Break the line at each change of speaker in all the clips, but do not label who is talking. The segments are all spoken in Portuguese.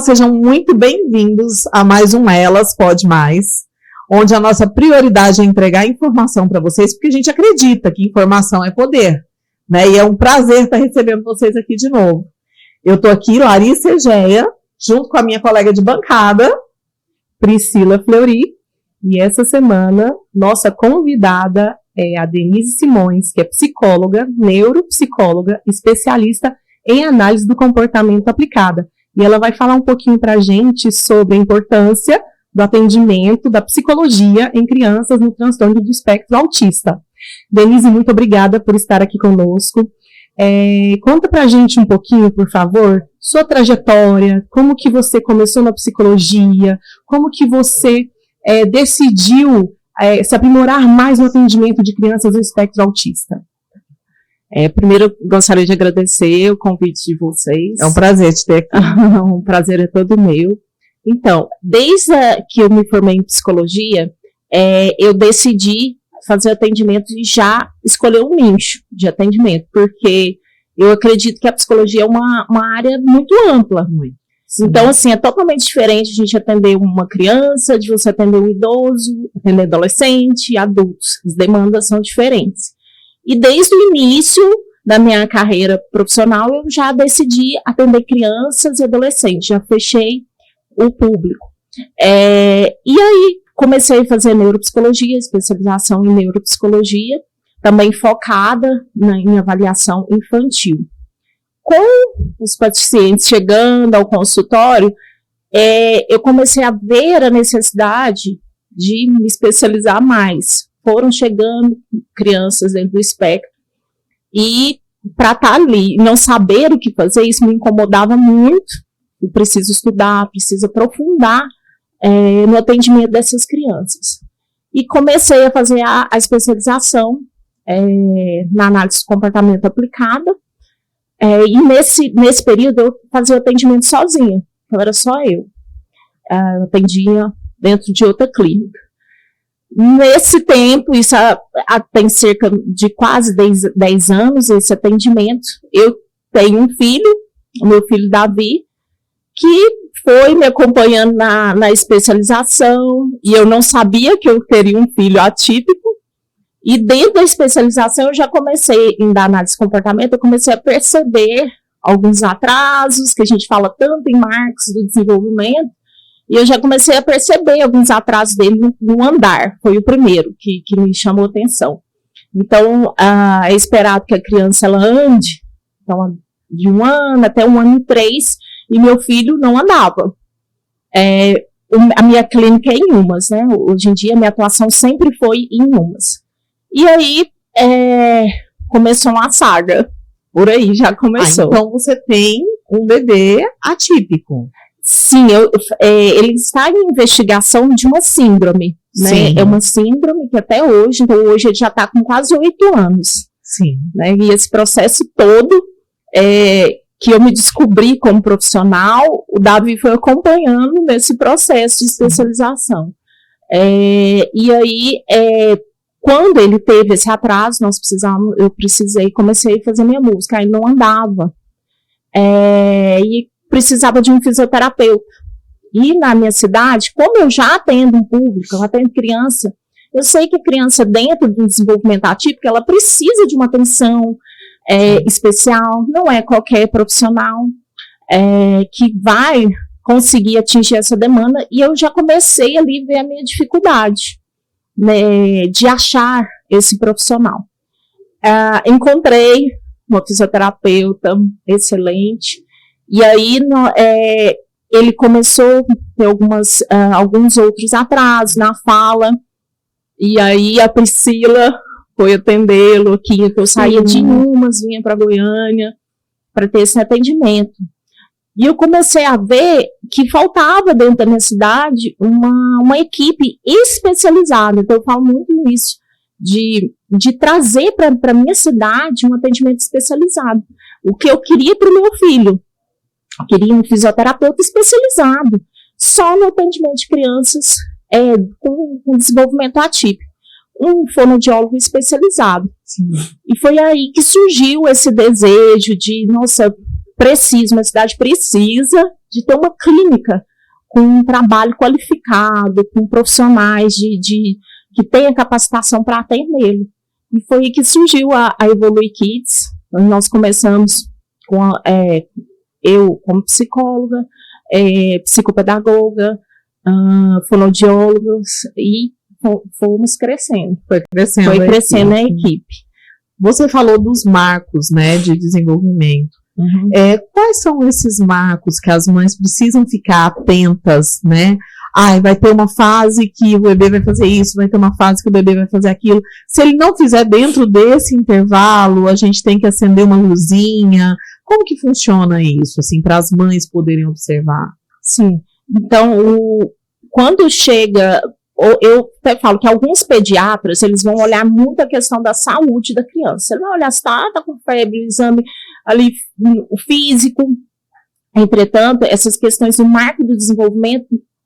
Sejam muito bem-vindos a mais um Elas Pode Mais, onde a nossa prioridade é entregar informação para vocês, porque a gente acredita que informação é poder, né? E é um prazer estar recebendo vocês aqui de novo. Eu estou aqui, Larissa Egea, junto com a minha colega de bancada, Priscila Fleury, e essa semana nossa convidada é a Denise Simões, que é psicóloga, neuropsicóloga, especialista em análise do comportamento aplicada. E ela vai falar um pouquinho para a gente sobre a importância do atendimento da psicologia em crianças no transtorno do espectro autista. Denise, muito obrigada por estar aqui conosco. Conta para a gente um pouquinho, por favor, sua trajetória, como que você começou na psicologia, como que você decidiu se aprimorar mais no atendimento de crianças no espectro autista.
Primeiro, eu gostaria de agradecer o convite de vocês.
É um prazer te ter aqui.
O prazer é todo meu. Então, desde que eu me formei em psicologia, eu decidi fazer atendimento e já escolher um nicho de atendimento, porque eu acredito que a psicologia é uma área muito ampla. Então, assim, é totalmente diferente a gente atender uma criança, de você atender um idoso, atender adolescente, adultos. As demandas são diferentes. E desde o início da minha carreira profissional, eu já decidi atender crianças e adolescentes, já fechei o público. E aí, comecei a fazer neuropsicologia, especialização em neuropsicologia, também focada em avaliação infantil. Com os pacientes chegando ao consultório, eu comecei a ver a necessidade de me especializar mais. Foram chegando crianças dentro do espectro e para estar ali, não saber o que fazer, isso me incomodava muito. Eu preciso estudar, preciso aprofundar no atendimento dessas crianças. E comecei a fazer a especialização na análise do comportamento aplicada. E nesse período eu fazia o atendimento sozinha, então era só eu. Eu atendia dentro de outra clínica. Nesse tempo, isso tem cerca de quase 10 anos, esse atendimento, eu tenho um filho, o meu filho Davi, que foi me acompanhando na especialização, e eu não sabia que eu teria um filho atípico, e dentro da especialização eu já comecei, em dar análise de comportamento, eu comecei a perceber alguns atrasos, que a gente fala tanto em marcos do desenvolvimento, e eu já comecei a perceber alguns atrasos dele no andar. Foi o primeiro que me chamou a atenção. Então, é esperado que a criança ela ande então, de 1 ano até 1 ano e 3, e meu filho não andava. A minha clínica é em Umas, né? Hoje em dia, a minha atuação sempre foi em Umas. E aí, começou uma saga. Por aí já começou.
Então, você tem um bebê atípico.
Sim, ele está em investigação de uma síndrome, né?
Sim.
É uma síndrome que até hoje, então hoje ele já está com quase 8 anos.
Sim.
Né? E esse processo todo, que eu me descobri como profissional, o Davi foi acompanhando nesse processo de especialização. E aí, quando ele teve esse atraso, comecei a fazer minha música, aí não andava. E precisava de um fisioterapeuta. E na minha cidade, como eu já atendo um público, eu atendo criança, eu sei que a criança dentro do desenvolvimento atípico, ela precisa de uma atenção especial, não é qualquer profissional que vai conseguir atingir essa demanda, e eu já comecei ali a ver a minha dificuldade, né, de achar esse profissional. Encontrei uma fisioterapeuta excelente. E aí, ele começou a ter alguns outros atrasos na fala, e aí a Priscila foi atendê-lo aqui, então eu saía de Umas, vinha para Goiânia, para ter esse atendimento. E eu comecei a ver que faltava dentro da minha cidade uma equipe especializada, então eu falo muito nisso, de trazer para a minha cidade um atendimento especializado. O que eu queria para o meu filho. Eu queria um fisioterapeuta especializado só no atendimento de crianças com desenvolvimento atípico. Um fonoaudiólogo especializado.
Sim.
E foi aí que surgiu esse desejo de, nossa, uma cidade precisa de ter uma clínica com um trabalho qualificado, com profissionais que tenham capacitação para atendê-lo. E foi aí que surgiu a Evolui Kids. Nós começamos com eu como psicóloga, psicopedagoga, fonoaudiólogos, e fomos crescendo. Foi crescendo a equipe.
Você falou dos marcos, né, de desenvolvimento.
Uhum.
Quais são esses marcos que as mães precisam ficar atentas, né? Vai ter uma fase que o bebê vai fazer isso, vai ter uma fase que o bebê vai fazer aquilo. Se ele não fizer dentro desse intervalo, a gente tem que acender uma luzinha. Como que funciona isso, assim, para as mães poderem observar?
Sim. Então, quando chega... Eu até falo que alguns pediatras, eles vão olhar muito a questão da saúde da criança. Ele vai olhar se tá com febre, exame ali, o físico. Entretanto, essas questões do marco do desenvolvimento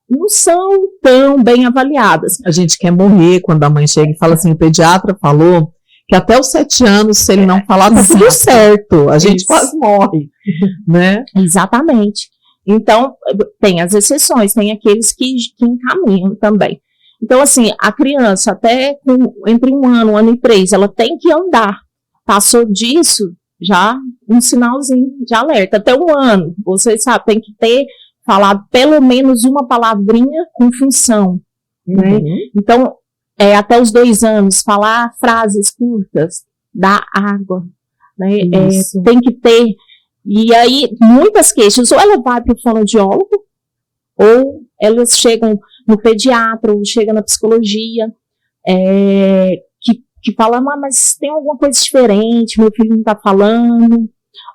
não são tão bem avaliadas.
A gente quer morrer quando a mãe chega e fala assim, o pediatra falou que até os 7 anos, se ele não falar, tá tudo certo. A gente quase morre, né?
Exatamente. Então, tem as exceções, tem aqueles que encaminham também. Então, assim, a criança até entre 1 ano e 3, ela tem que andar. Passou disso, já um sinalzinho de alerta. Até 1 ano, você sabe, tem que ter falado pelo menos uma palavrinha com função. Né? Então, até os 2 anos, falar frases curtas, dar água. Né? Tem que ter. E aí, muitas queixas, ou ela vai para o fonoaudiólogo, ou elas chegam no pediatra, ou chegam na psicologia, que fala, mas tem alguma coisa diferente, meu filho não está falando.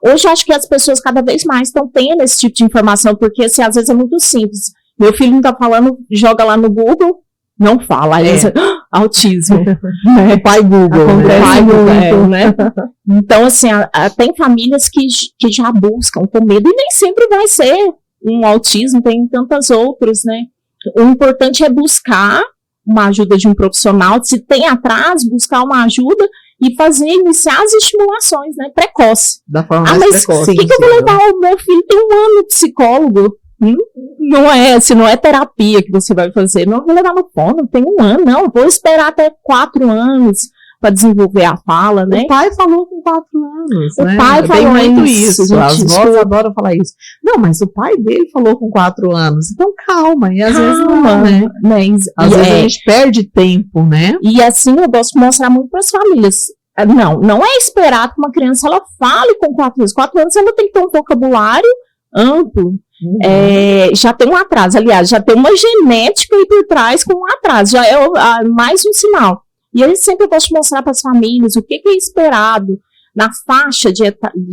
Hoje eu acho que as pessoas cada vez mais estão tendo esse tipo de informação, porque assim, às vezes é muito simples. Meu filho não está falando, joga lá no Google, não fala. Aí autismo.
O pai Google.
Né? Então, assim, tem famílias que já buscam com medo, e nem sempre vai ser um autismo, tem tantas outras, né? O importante é buscar uma ajuda de um profissional, se tem atraso, buscar uma ajuda e iniciar as estimulações, né? Precoce.
Da forma mais precoce.
Mas o que eu vou levar o meu filho? Tem 1 ano de psicólogo. Não é terapia que você vai fazer. Não vou levar no fono, tem 1 ano, não. Vou esperar até 4 anos para desenvolver a fala, né?
O pai falou com 4 anos,
o pai falou
muito
isso.
As vós adoram falar isso. Não, mas o pai dele falou com 4 anos. Então calma, e às vezes não, né? Às vezes a gente perde tempo, né?
E assim eu gosto de mostrar muito para as famílias. Não é esperar que uma criança ela fale com 4 anos. 4 anos ela tem que ter um vocabulário amplo. Já tem um atraso, aliás, já tem uma genética aí por trás com um atraso, já é mais um sinal. E eu sempre gosto de mostrar para as famílias o que é esperado na faixa de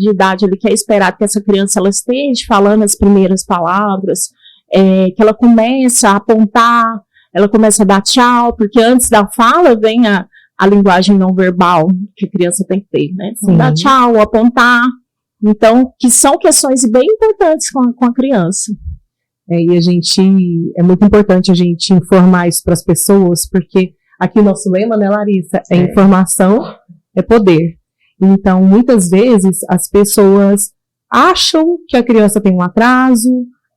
idade ali, que é esperado que essa criança ela esteja falando as primeiras palavras, que ela comece a apontar, ela começa a dar tchau, porque antes da fala vem a linguagem não verbal que a criança tem que ter, né? Então, dar tchau, apontar. Então, que são questões bem importantes com a criança.
E é muito importante a gente informar isso para as pessoas, porque aqui o nosso lema, né, Larissa, informação é poder. Então, muitas vezes, as pessoas acham que a criança tem um atraso,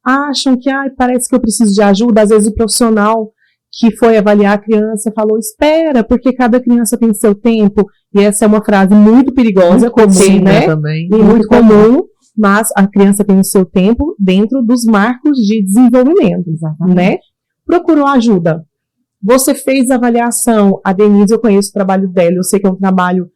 acham que, parece que eu preciso de ajuda. Às vezes, o profissional que foi avaliar a criança falou, espera, porque cada criança tem seu tempo. E essa é uma frase muito perigosa, comum, né?
Também.
E muito comum, mas a criança tem o seu tempo dentro dos marcos de desenvolvimento, né? Procurou ajuda. Você fez a avaliação, a Denise, eu conheço o trabalho dela, eu sei que é um trabalho,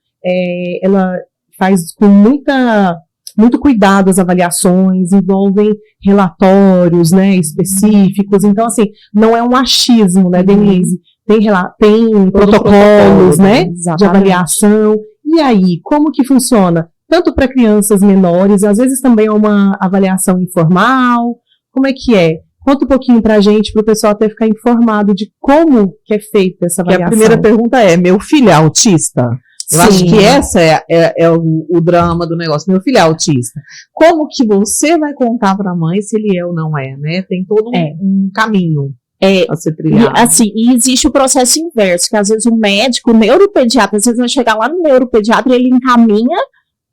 ela faz com muito cuidado as avaliações, envolvem relatórios, né, específicos. Então, assim, não é um achismo, né, Denise? Tem protocolos, né, de avaliação. E aí, como que funciona? Tanto para crianças menores, às vezes também é uma avaliação informal. Como é que é? Conta um pouquinho pra gente, pro pessoal até ficar informado de como que é feita essa avaliação.
A primeira pergunta é, meu filho é autista? Eu acho que essa é o drama do negócio. Meu filho é autista. Como que você vai contar para a mãe se ele é ou não é, né? Tem todo um caminho a ser trilhado.
E existe o processo inverso, que às vezes o médico, o neuropediatra, às vezes vai chegar lá no neuropediatra e ele encaminha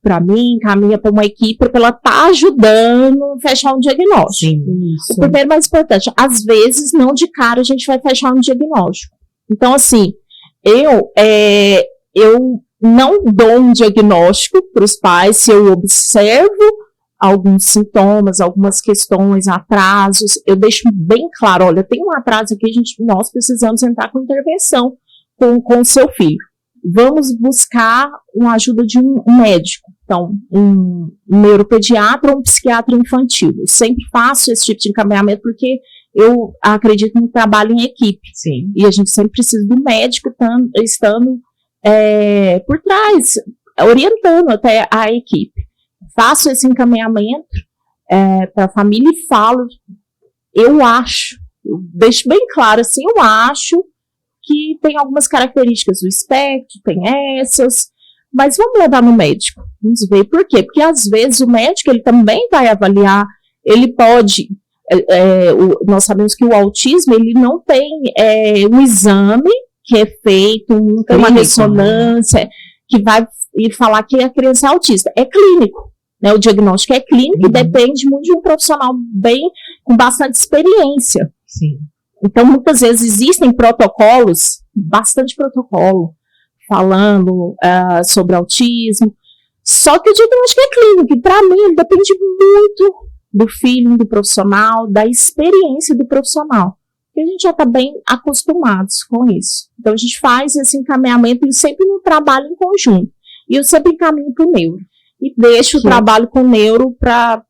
para mim, encaminha para uma equipe para ela estar ajudando a fechar um diagnóstico.
Sim,
O primeiro mais importante, às vezes, não de cara a gente vai fechar um diagnóstico. Então, assim, eu não dou um diagnóstico para os pais se eu observo alguns sintomas, algumas questões, atrasos, eu deixo bem claro, olha, tem um atraso aqui, nós precisamos entrar com intervenção com o seu filho. Vamos buscar uma ajuda de um médico, então, um neuropediatra ou um psiquiatra infantil. Eu sempre faço esse tipo de encaminhamento porque eu acredito no trabalho em equipe.
Sim.
E a gente sempre precisa do médico estando por trás, orientando até a equipe. Faço esse encaminhamento para a família e falo, eu deixo bem claro assim, eu acho que tem algumas características do espectro, tem essas, mas vamos levar no médico, vamos ver por quê, porque às vezes o médico ele também vai avaliar, ele pode, nós sabemos que o autismo ele não tem um exame que é feito, uma ressonância, que vai falar que a criança é autista, é clínico. Né, o diagnóstico é clínico e depende muito de um profissional com bastante experiência.
Sim.
Então, muitas vezes existem protocolos, bastante protocolo, falando sobre autismo, só que o diagnóstico é clínico, e para mim ele depende muito do feeling do profissional, da experiência do profissional. E a gente já está bem acostumados com isso. Então, a gente faz esse encaminhamento e sempre no trabalho em conjunto. E eu sempre encaminho para o neuro. E deixo o trabalho com o neuro para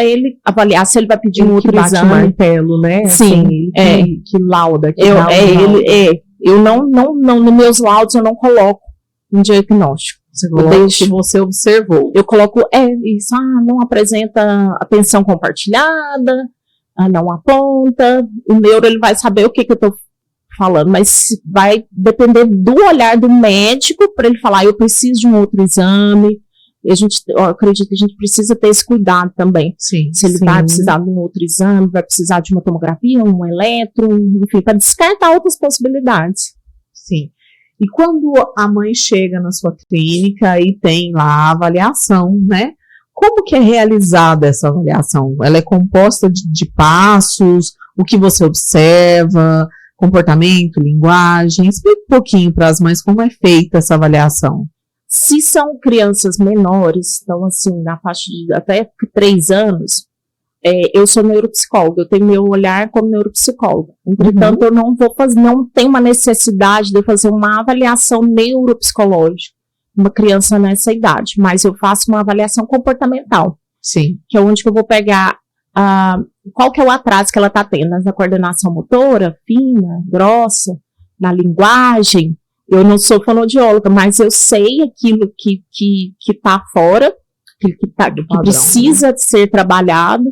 ele avaliar se ele vai pedir um outro exame.
O martelo, né?
Sim,
assim, que lauda.
Eu não, nos meus laudos eu não coloco um diagnóstico.
Você coloca o que você observou.
Eu coloco, isso, não apresenta atenção compartilhada, não aponta. O neuro ele vai saber o que eu estou falando, mas vai depender do olhar do médico para ele falar, eu preciso de um outro exame. Eu acredito que a gente precisa ter esse cuidado também.
Sim,
se ele vai precisar de um outro exame, vai precisar de uma tomografia, um eletro, enfim, para descartar outras possibilidades.
Sim. E quando a mãe chega na sua clínica e tem lá a avaliação, né? Como que é realizada essa avaliação? Ela é composta de passos, o que você observa, comportamento, linguagem? Explica um pouquinho para as mães como é feita essa avaliação.
Se são crianças menores, então assim, na faixa de até 3 anos, eu sou neuropsicóloga, eu tenho meu olhar como neuropsicóloga. Entretanto, eu não tenho uma necessidade de fazer uma avaliação neuropsicológica uma criança nessa idade, mas eu faço uma avaliação comportamental.
Sim.
Que é onde que eu vou pegar qual que é o atraso que ela está tendo na coordenação motora, fina, grossa, na linguagem. Eu não sou fonoaudióloga, mas eu sei aquilo que está fora, que precisa ser trabalhado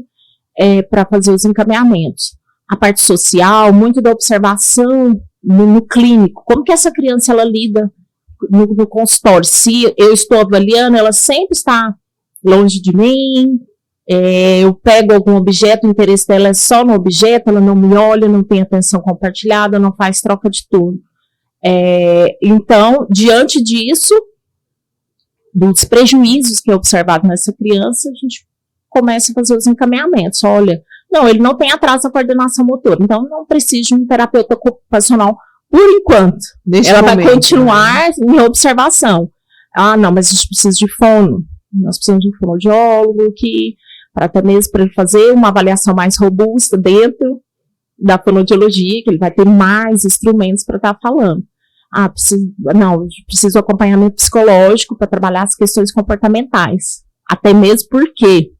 para fazer os encaminhamentos. A parte social, muito da observação no clínico. Como que essa criança ela lida no consultório? Se eu estou avaliando, ela sempre está longe de mim, eu pego algum objeto, o interesse dela é só no objeto, ela não me olha, não tem atenção compartilhada, não faz troca de turno. Então, diante disso, dos prejuízos que é observado nessa criança, a gente começa a fazer os encaminhamentos. Olha, não, ele não tem atraso na coordenação motora, então não precisa de um terapeuta ocupacional por enquanto. Ela vai continuar em observação. Não, mas a gente precisa de fono. Nós precisamos de um fonoaudiólogo até mesmo para ele fazer uma avaliação mais robusta dentro da fonoaudiologia, que ele vai ter mais instrumentos para estar falando. Preciso de acompanhamento psicológico para trabalhar as questões comportamentais. Até mesmo porque,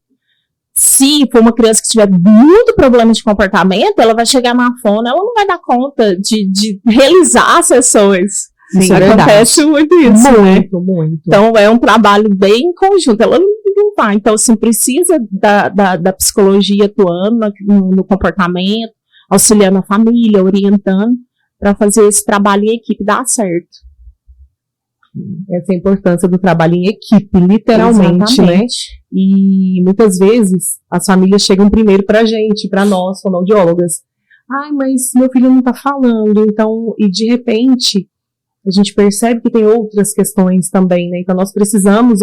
se for uma criança que tiver muito problema de comportamento, ela vai chegar na fono, ela não vai dar conta de realizar as sessões.
Sim,
acontece muito isso,
muito.
Então, é um trabalho bem conjunto. Ela não vai. Então, assim, precisa da psicologia atuando no comportamento, auxiliando a família, orientando, para fazer esse trabalho em equipe dar certo.
Essa é a importância do trabalho em equipe, literalmente,
exatamente,
né? E muitas vezes as famílias chegam primeiro pra gente, pra nós, fonoaudiólogas. Mas meu filho não tá falando, então, e de repente, a gente percebe que tem outras questões também, né? Então nós precisamos,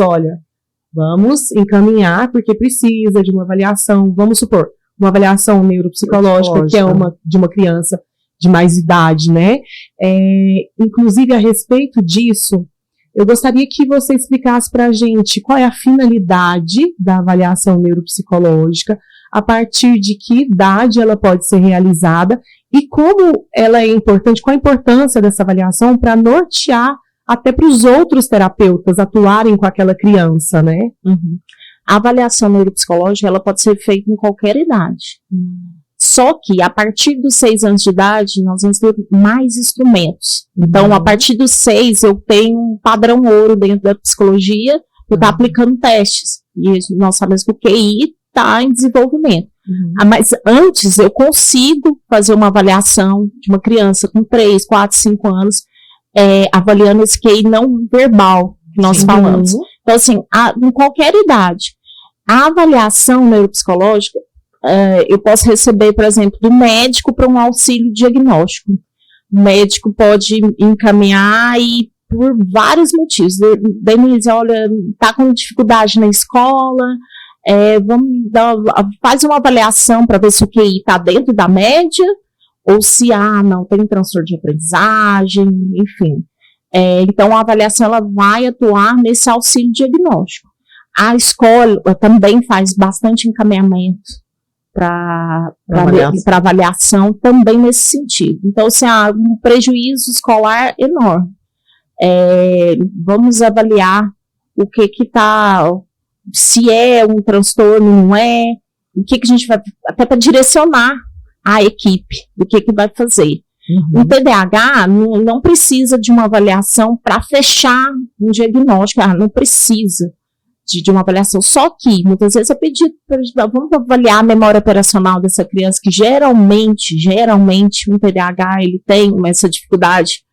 Vamos encaminhar, porque precisa de uma avaliação, vamos supor, uma avaliação neuropsicológica, que é de uma criança de mais idade, né? Inclusive, a respeito disso, eu gostaria que você explicasse para a gente qual é a finalidade da avaliação neuropsicológica, a partir de que idade ela pode ser realizada e como ela é importante, qual a importância dessa avaliação para nortear até para os outros terapeutas atuarem com aquela criança, né?
Uhum. A avaliação neuropsicológica, ela pode ser feita em qualquer idade. Só que, a partir dos 6 anos de idade, nós vamos ter mais instrumentos. Então, a partir dos 6, eu tenho um padrão ouro dentro da psicologia, eu estou aplicando testes. E nós sabemos que o QI está em desenvolvimento. Mas antes, eu consigo fazer uma avaliação de uma criança com 3, 4, 5 anos, avaliando esse QI não verbal que nós falamos. Então, assim, em qualquer idade, a avaliação neuropsicológica, eu posso receber, por exemplo, do médico para um auxílio diagnóstico. O médico pode encaminhar e por vários motivos. Denise, olha, está com dificuldade na escola, faz uma avaliação para ver se o QI está dentro da média, ou se, não, tem transtorno de aprendizagem, enfim. Então, a avaliação ela vai atuar nesse auxílio diagnóstico. A escola também faz bastante encaminhamento para avaliação também nesse sentido. Então, assim, há um prejuízo escolar enorme. Vamos avaliar o que está, se é um transtorno, não é, o que a gente vai, até para direcionar a equipe do que vai fazer. O TDAH não precisa de uma avaliação para fechar um diagnóstico, não precisa de uma avaliação, só que muitas vezes é pedido, vamos avaliar a memória operacional dessa criança, que geralmente um TDAH, ele tem essa dificuldade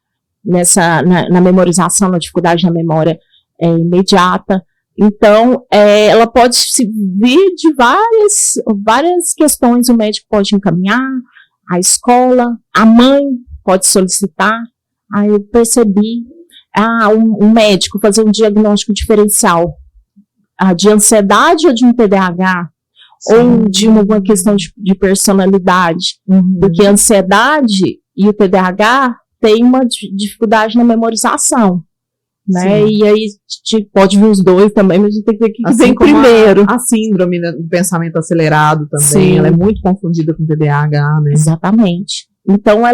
na memorização, na dificuldade na memória imediata. Então, ela pode vir de várias questões, o médico pode encaminhar, a escola, a mãe pode solicitar. Eu percebi, um médico fazer um diagnóstico diferencial de ansiedade ou de um TDAH, ou de uma questão de personalidade, porque a ansiedade e o TDAH têm uma dificuldade na memorização. Né? E aí pode vir os dois também, mas a gente tem que ver o que vem primeiro.
A síndrome do pensamento acelerado também, ela é muito confundida com TDAH, né?
Exatamente. Então a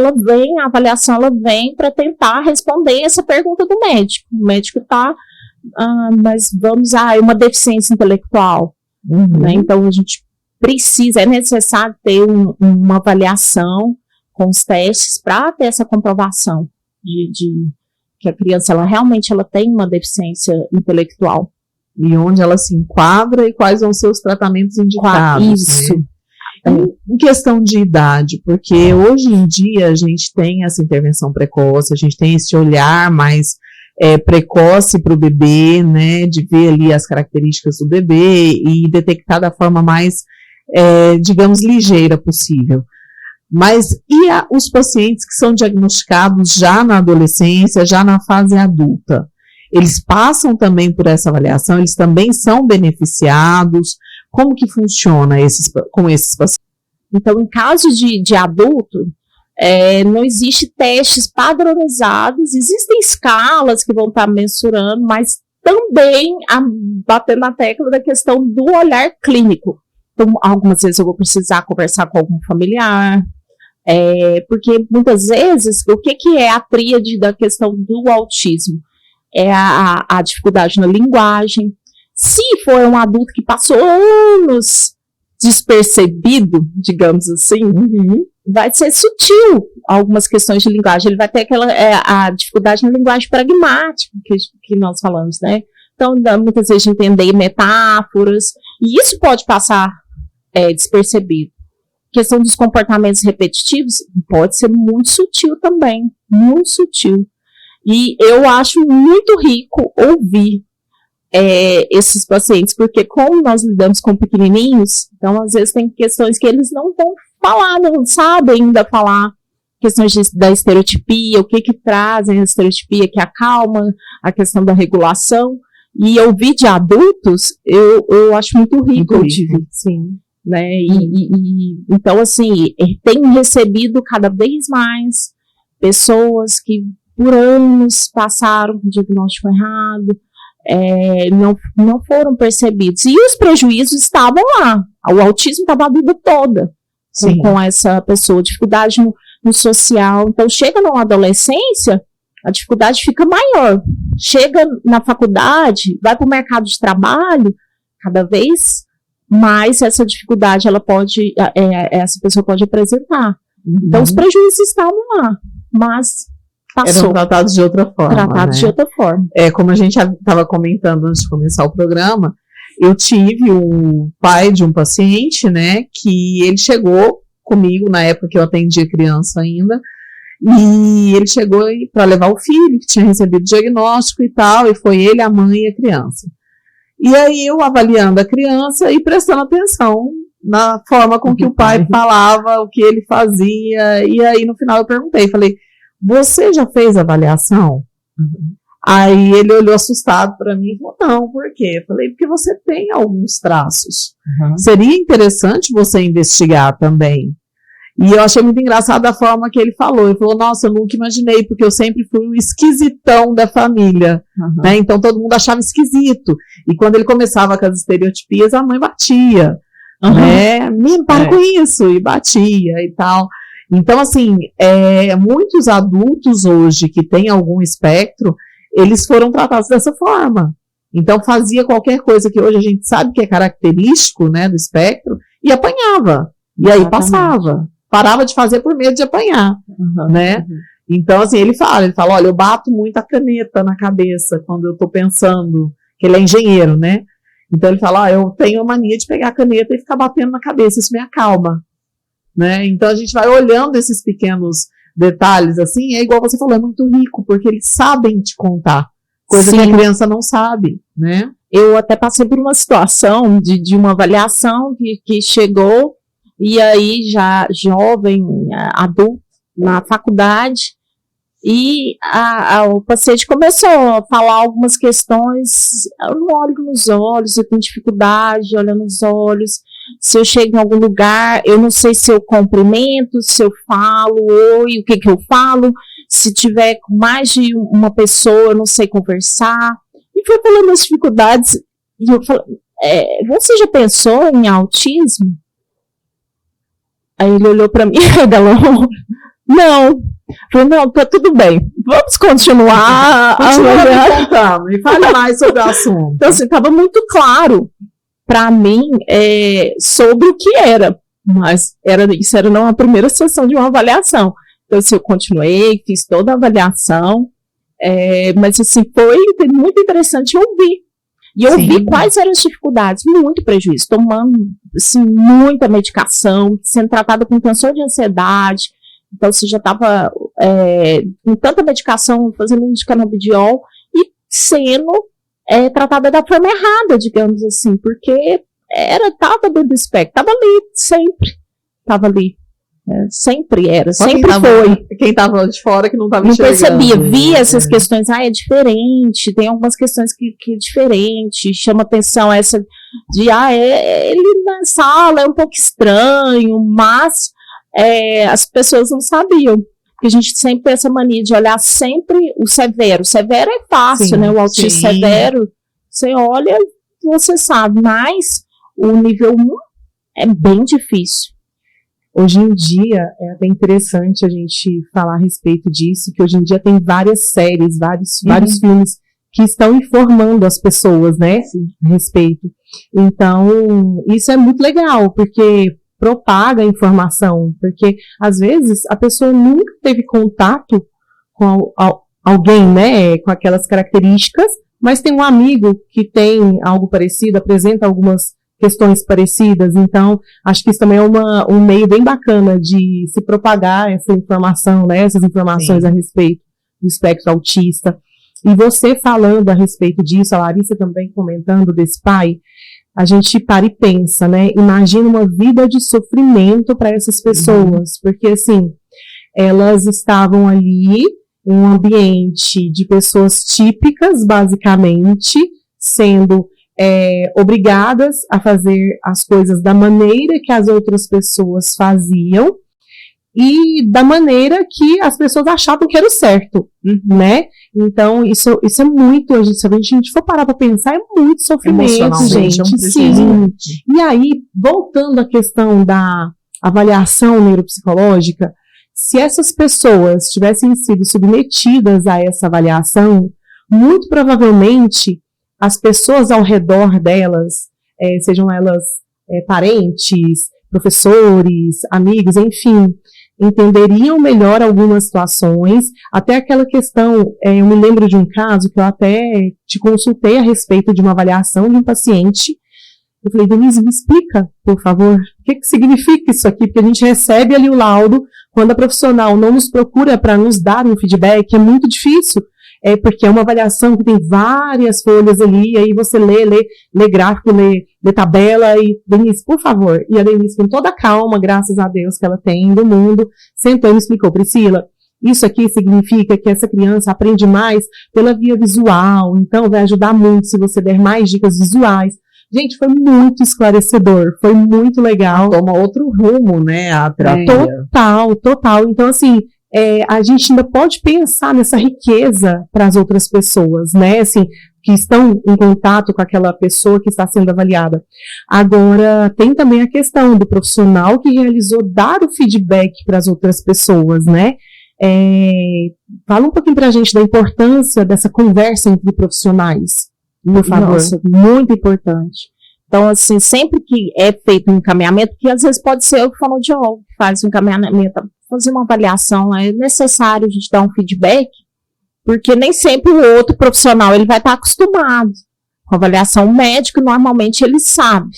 avaliação ela vem para tentar responder essa pergunta do médico. O médico está, mas é uma deficiência intelectual. Né? Então a gente é necessário ter uma avaliação com os testes para ter essa comprovação que a criança realmente tem uma deficiência intelectual.
E onde ela se enquadra e quais vão ser os tratamentos indicados.
Isso.
Né? Em questão de idade, porque hoje em dia a gente tem essa intervenção precoce, a gente tem esse olhar mais precoce para o bebê, né, de ver ali as características do bebê e detectar da forma mais, digamos, ligeira possível. Mas e os pacientes que são diagnosticados já na adolescência, já na fase adulta? Eles passam também por essa avaliação? Eles também são beneficiados? Como que funciona com esses pacientes?
Então, em caso de adulto, não existe testes padronizados, existem escalas que vão estar mensurando, mas também batendo na tecla da questão do olhar clínico. Então, algumas vezes eu vou precisar conversar com algum familiar, porque muitas vezes, o que é a tríade da questão do autismo? É a dificuldade na linguagem. Se for um adulto que passou anos despercebido, digamos assim, vai ser sutil algumas questões de linguagem. Ele vai ter a dificuldade na linguagem pragmática que nós falamos, né? Então, muitas vezes de entender metáforas, e isso pode passar despercebido. A questão dos comportamentos repetitivos pode ser muito sutil também, muito sutil. E eu acho muito rico ouvir esses pacientes, porque como nós lidamos com pequenininhos, então às vezes tem questões que eles não vão falar, não sabem ainda falar, questões da estereotipia, o que trazem a estereotipia, que acalma, a questão da regulação. E ouvir de adultos, eu acho muito rico ouvir.
Sim.
Né? Então, assim, tenho recebido cada vez mais pessoas que por anos passaram com diagnóstico errado, não foram percebidos. E os prejuízos estavam lá. O autismo estava a vida toda com essa pessoa, dificuldade no social. Então, chega numa adolescência, a dificuldade fica maior. Chega na faculdade, vai para o mercado de trabalho, cada vez mais essa dificuldade essa pessoa pode apresentar. Então, os prejuízos estavam lá, mas passou.
Eram tratados de outra forma.
Tratados de outra forma.
Como a gente estava comentando antes de começar o programa, eu tive o pai de um paciente, né, que ele chegou comigo na época que eu atendia criança ainda, e ele chegou para levar o filho, que tinha recebido diagnóstico e tal, e foi ele, a mãe e a criança. E aí eu avaliando a criança e prestando atenção na forma com que o pai falava, o que ele fazia, e aí no final eu perguntei, falei, você já fez avaliação? Aí ele olhou assustado para mim e falou, não, por quê? Eu falei, porque você tem alguns traços. Seria interessante você investigar também. E eu achei muito engraçado a forma que ele falou. Ele falou, nossa, eu nunca imaginei, porque eu sempre fui o esquisitão da família. Né? Então todo mundo achava esquisito. E quando ele começava com as estereotipias, a mãe batia. Né? Menino, para com isso. E batia e tal. Então, assim, muitos adultos hoje que têm algum espectro, eles foram tratados dessa forma. Então, fazia qualquer coisa que hoje a gente sabe que é característico, né, do espectro, e apanhava. E aí passava. Parava de fazer por medo de apanhar, né? Então, assim, ele fala, olha, eu bato muito a caneta na cabeça quando eu tô pensando, que ele é engenheiro, né? Então, ele fala, eu tenho a mania de pegar a caneta e ficar batendo na cabeça, isso me acalma, né? Então, a gente vai olhando esses pequenos detalhes, assim, é igual você falou, é muito rico, porque eles sabem te contar, coisa que a criança não sabe, né?
Eu até passei por uma situação de uma avaliação que chegou, e aí já jovem, adulto, na faculdade, e o paciente começou a falar algumas questões, eu não olho nos olhos, eu tenho dificuldade, olha nos olhos, se eu chego em algum lugar, eu não sei se eu cumprimento, se eu falo, oi, o que eu falo, se tiver mais de uma pessoa, eu não sei conversar, e foi falando as dificuldades, e eu falei, você já pensou em autismo? Aí ele olhou para mim e falou, não. Falei, não, tá tudo bem. Vamos continuar.
Me fale mais sobre o assunto.
Então, assim, estava muito claro para mim sobre o que era. Mas isso era não a primeira sessão de uma avaliação. Então, assim, eu continuei, fiz toda a avaliação. Mas, assim, foi muito interessante ouvir. E eu vi quais eram as dificuldades, muito prejuízo, tomando assim, muita medicação, sendo tratada com transtorno de ansiedade, então você já estava com tanta medicação, fazendo uso de canabidiol, e sendo tratada da forma errada, digamos assim, porque estava dentro do espectro, estava ali, sempre estava ali. Sempre era,
só
sempre foi.
Quem estava de fora que não estava enxergando.
Não percebia, via essas questões, é diferente, tem algumas questões que é diferente, chama atenção essa de, ele na sala é um pouco estranho, mas as pessoas não sabiam, porque a gente sempre tem essa mania de olhar sempre o severo. O severo é fácil, né? O autismo severo, você olha, você sabe, mas o nível 1 é bem difícil.
Hoje em dia, é até interessante a gente falar a respeito disso, que hoje em dia tem várias séries, vários filmes que estão informando as pessoas, né, a respeito. Então, isso é muito legal, porque propaga a informação, porque às vezes a pessoa nunca teve contato com alguém, né, com aquelas características, mas tem um amigo que tem algo parecido, apresenta algumas questões parecidas, então acho que isso também é um meio bem bacana de se propagar essa informação, né, essas informações a respeito do espectro autista. E você falando a respeito disso, a Larissa também comentando desse pai, a gente para e pensa, né, imagina uma vida de sofrimento para essas pessoas, porque assim, elas estavam ali em um ambiente de pessoas típicas, basicamente, sendo obrigadas a fazer as coisas da maneira que as outras pessoas faziam e da maneira que as pessoas achavam que era o certo, né? Então, isso é muito, se a gente for parar para pensar, é muito sofrimento, gente. Sim. E aí, voltando à questão da avaliação neuropsicológica, se essas pessoas tivessem sido submetidas a essa avaliação, muito provavelmente as pessoas ao redor delas, sejam elas parentes, professores, amigos, enfim, entenderiam melhor algumas situações, até aquela questão, eu me lembro de um caso que eu até te consultei a respeito de uma avaliação de um paciente. Eu falei, Denise, me explica, por favor, o que significa isso aqui? Porque a gente recebe ali o laudo, quando a profissional não nos procura para nos dar um feedback, é muito difícil, porque é uma avaliação que tem várias folhas ali, aí você lê gráfico, lê tabela, e Denise, por favor, e a Denise com toda a calma, graças a Deus que ela tem do mundo, sentou e me explicou, Priscila, isso aqui significa que essa criança aprende mais pela via visual, então vai ajudar muito se você der mais dicas visuais. Gente, foi muito esclarecedor, foi muito legal.
Toma outro rumo, né, a terapia.
Total. Então, assim, a gente ainda pode pensar nessa riqueza para as outras pessoas, né, assim, que estão em contato com aquela pessoa que está sendo avaliada. Agora, tem também a questão do profissional que realizou dar o feedback para as outras pessoas, né. Fala um pouquinho para a gente da importância dessa conversa entre profissionais. Por favor.
Nossa, muito importante. Então, assim, sempre que é feito um encaminhamento, que às vezes pode ser o fonoaudiólogo que faz um encaminhamento, fazer uma avaliação, é necessário a gente dar um feedback, porque nem sempre o outro profissional ele vai estar acostumado com avaliação médica, normalmente ele sabe.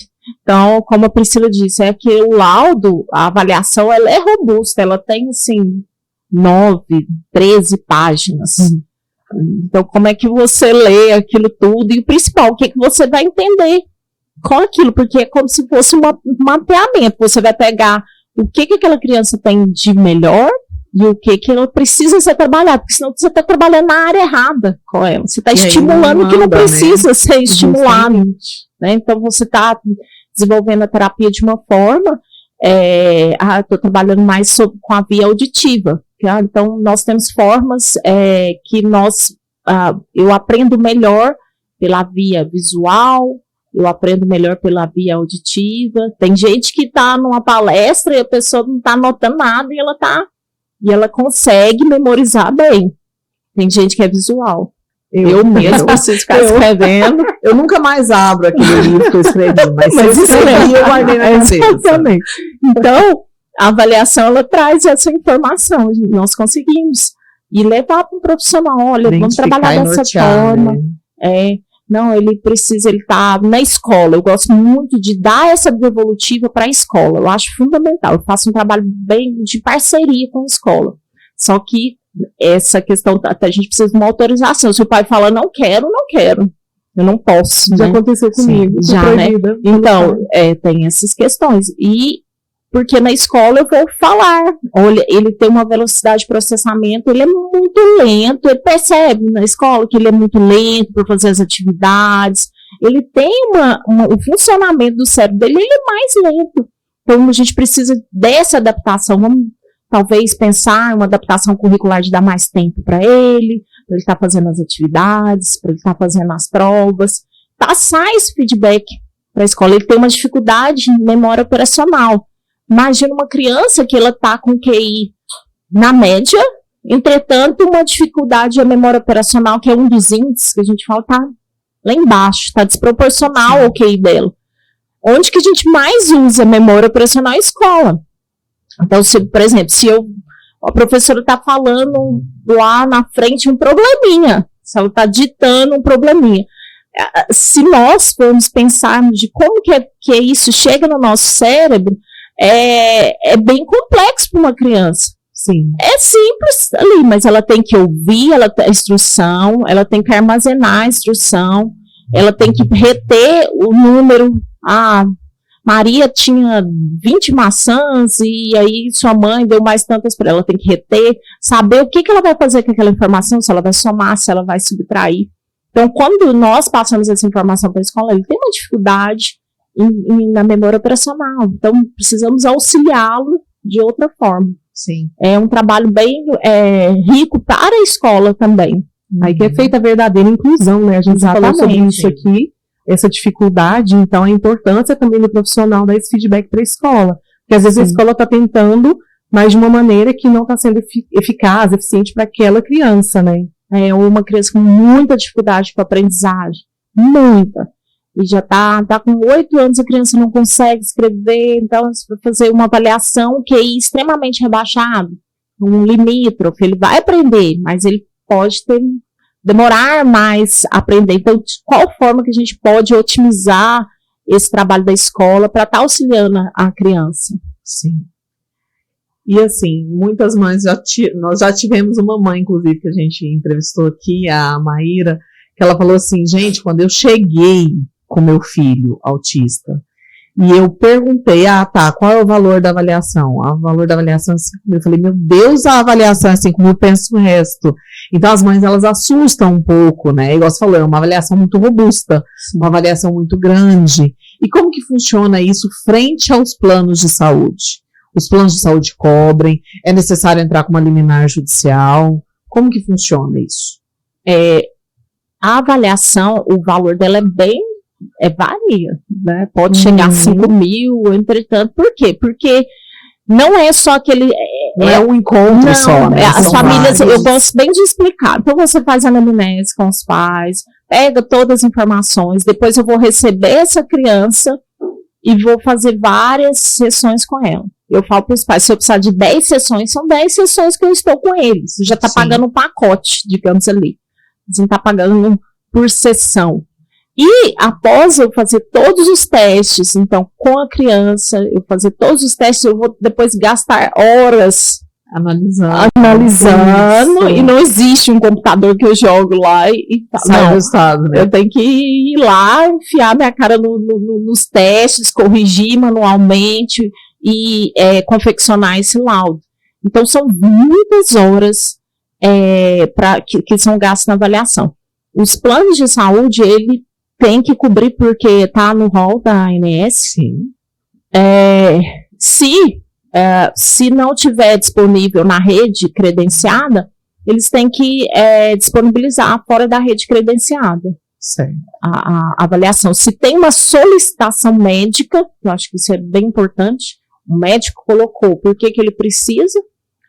Então, como a Priscila disse, é que o laudo, a avaliação, ela é robusta, ela tem, assim, 9, 13 páginas. Então, como é que você lê aquilo tudo? E o principal, o que você vai entender com aquilo? Porque é como se fosse um mapeamento. Você vai pegar o que aquela criança tem de melhor e o que ela precisa ser trabalhado. Porque senão você está trabalhando na área errada com ela. Você está estimulando o que não precisa ser estimulado. Né? Então, você está desenvolvendo a terapia de uma forma... estou trabalhando mais com a via auditiva. Então, nós temos formas que eu aprendo melhor pela via visual, eu aprendo melhor pela via auditiva. Tem gente que está numa palestra e a pessoa não está anotando nada e ela consegue memorizar bem. Tem gente que é visual. Eu mesmo preciso ficar escrevendo.
Eu nunca mais abro aquele livro que eu escrevi, mas se eu escrevi, eu guardei na cabeça.
Exatamente. Então, a avaliação, ela traz essa informação. Nós conseguimos ir levar para um profissional. Olha, vamos trabalhar dessa forma. Né? Não, ele está na escola. Eu gosto muito de dar essa devolutiva para a escola. Eu acho fundamental. Eu faço um trabalho bem de parceria com a escola. Só que essa questão, a gente precisa de uma autorização. Se o pai fala, não quero, eu não posso.
Já aconteceu comigo.
Sim, já, né? Então, tem essas questões. E porque na escola eu vou falar, olha, ele tem uma velocidade de processamento, ele é muito lento, ele percebe na escola que ele é muito lento para fazer as atividades, ele tem o funcionamento do cérebro dele, ele é mais lento. Então a gente precisa dessa adaptação, vamos talvez pensar em uma adaptação curricular de dar mais tempo para ele estar fazendo as atividades, para ele estar fazendo as provas, passar esse feedback para a escola. Ele tem uma dificuldade em memória operacional. Imagina uma criança que ela está com QI na média, entretanto, uma dificuldade de memória operacional, que é um dos índices que a gente fala, está lá embaixo, está desproporcional ao QI dela. Onde que a gente mais usa memória operacional é a escola. Então, por exemplo, se a professora está falando lá na frente um probleminha, se ela está ditando um probleminha, se nós formos pensarmos de como que isso chega no nosso cérebro, é bem complexo para uma criança.
Sim.
É simples ali, mas ela tem que ouvir a instrução, ela tem que armazenar a instrução, ela tem que reter o número. Maria tinha 20 maçãs e aí sua mãe deu mais tantas para ela. Tem que reter, saber o que ela vai fazer com aquela informação, se ela vai somar, se ela vai subtrair. Então, quando nós passamos essa informação para a escola, ele tem uma dificuldade na memória operacional. Então, precisamos auxiliá-lo de outra forma.
Sim.
É um trabalho bem rico para a escola também.
Aí que é feita a verdadeira inclusão, né? A gente falou sobre isso aqui, essa dificuldade, então a importância também do profissional dar esse feedback para a escola. Porque às vezes a escola está tentando, mas de uma maneira que não está sendo eficaz, eficiente para aquela criança, né?
É uma criança com muita dificuldade para aprendizagem, muita. E já tá com 8 anos, a criança não consegue escrever, então você vai fazer uma avaliação QI extremamente rebaixado, um limítrofe, ele vai aprender, mas ele pode demorar mais a aprender. Então, de qual forma que a gente pode otimizar esse trabalho da escola para estar auxiliando a criança?
Sim. E assim, muitas mães, nós já tivemos uma mãe, inclusive, que a gente entrevistou aqui, a Maíra, que ela falou assim, gente, quando eu cheguei com meu filho autista, e eu perguntei, qual é o valor da avaliação? O valor da avaliação é 5 mil. Eu falei, meu Deus, a avaliação é 5 mil, penso o resto. Então as mães, elas assustam um pouco, né? Igual você falou, é uma avaliação muito robusta, uma avaliação muito grande. E como que funciona isso frente aos planos de saúde? Os planos de saúde cobrem? É necessário entrar com uma liminar judicial? Como que funciona isso?
A avaliação, o valor dela varia, né? Pode chegar a 5 mil, entretanto. Por quê? Porque não é só aquele...
Não é um encontro só, né?
As famílias, eu gosto bem de explicar. Então, você faz a anamnese com os pais, pega todas as informações, depois eu vou receber essa criança e vou fazer várias sessões com ela. Eu falo para os pais, se eu precisar de 10 sessões, são 10 sessões que eu estou com eles. Você já está pagando um pacote, digamos ali. Você não está pagando por sessão. E após eu fazer todos os testes, então com a criança, eu fazer todos os testes, eu vou depois gastar horas analisando e não existe um computador que eu jogo lá e
sai o resultado, né?
Eu tenho que ir lá, enfiar minha cara nos testes, corrigir manualmente e confeccionar esse laudo. Então são muitas horas que são gastos na avaliação. Os planos de saúde, ele tem que cobrir porque está no rol da ANS.
Sim.
Se não tiver disponível na rede credenciada, eles têm que disponibilizar fora da rede credenciada.
Certo.
A avaliação. Se tem uma solicitação médica, eu acho que isso é bem importante, o médico colocou por que ele precisa,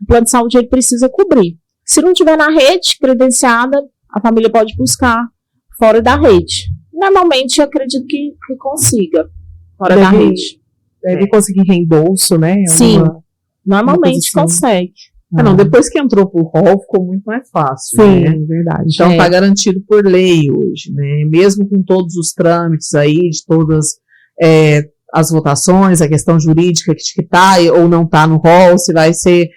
o plano de saúde ele precisa cobrir. Se não tiver na rede credenciada, a família pode buscar fora da rede. Normalmente, eu acredito que consiga, fora da rede.
Deve conseguir reembolso, né?
Sim, normalmente consegue.
Não, depois que entrou pro rol, ficou muito mais fácil.
Sim,
né?
verdade.
Então, está garantido por lei hoje, né? Mesmo com todos os trâmites aí, de todas as votações, a questão jurídica que está ou não está no rol, se vai ser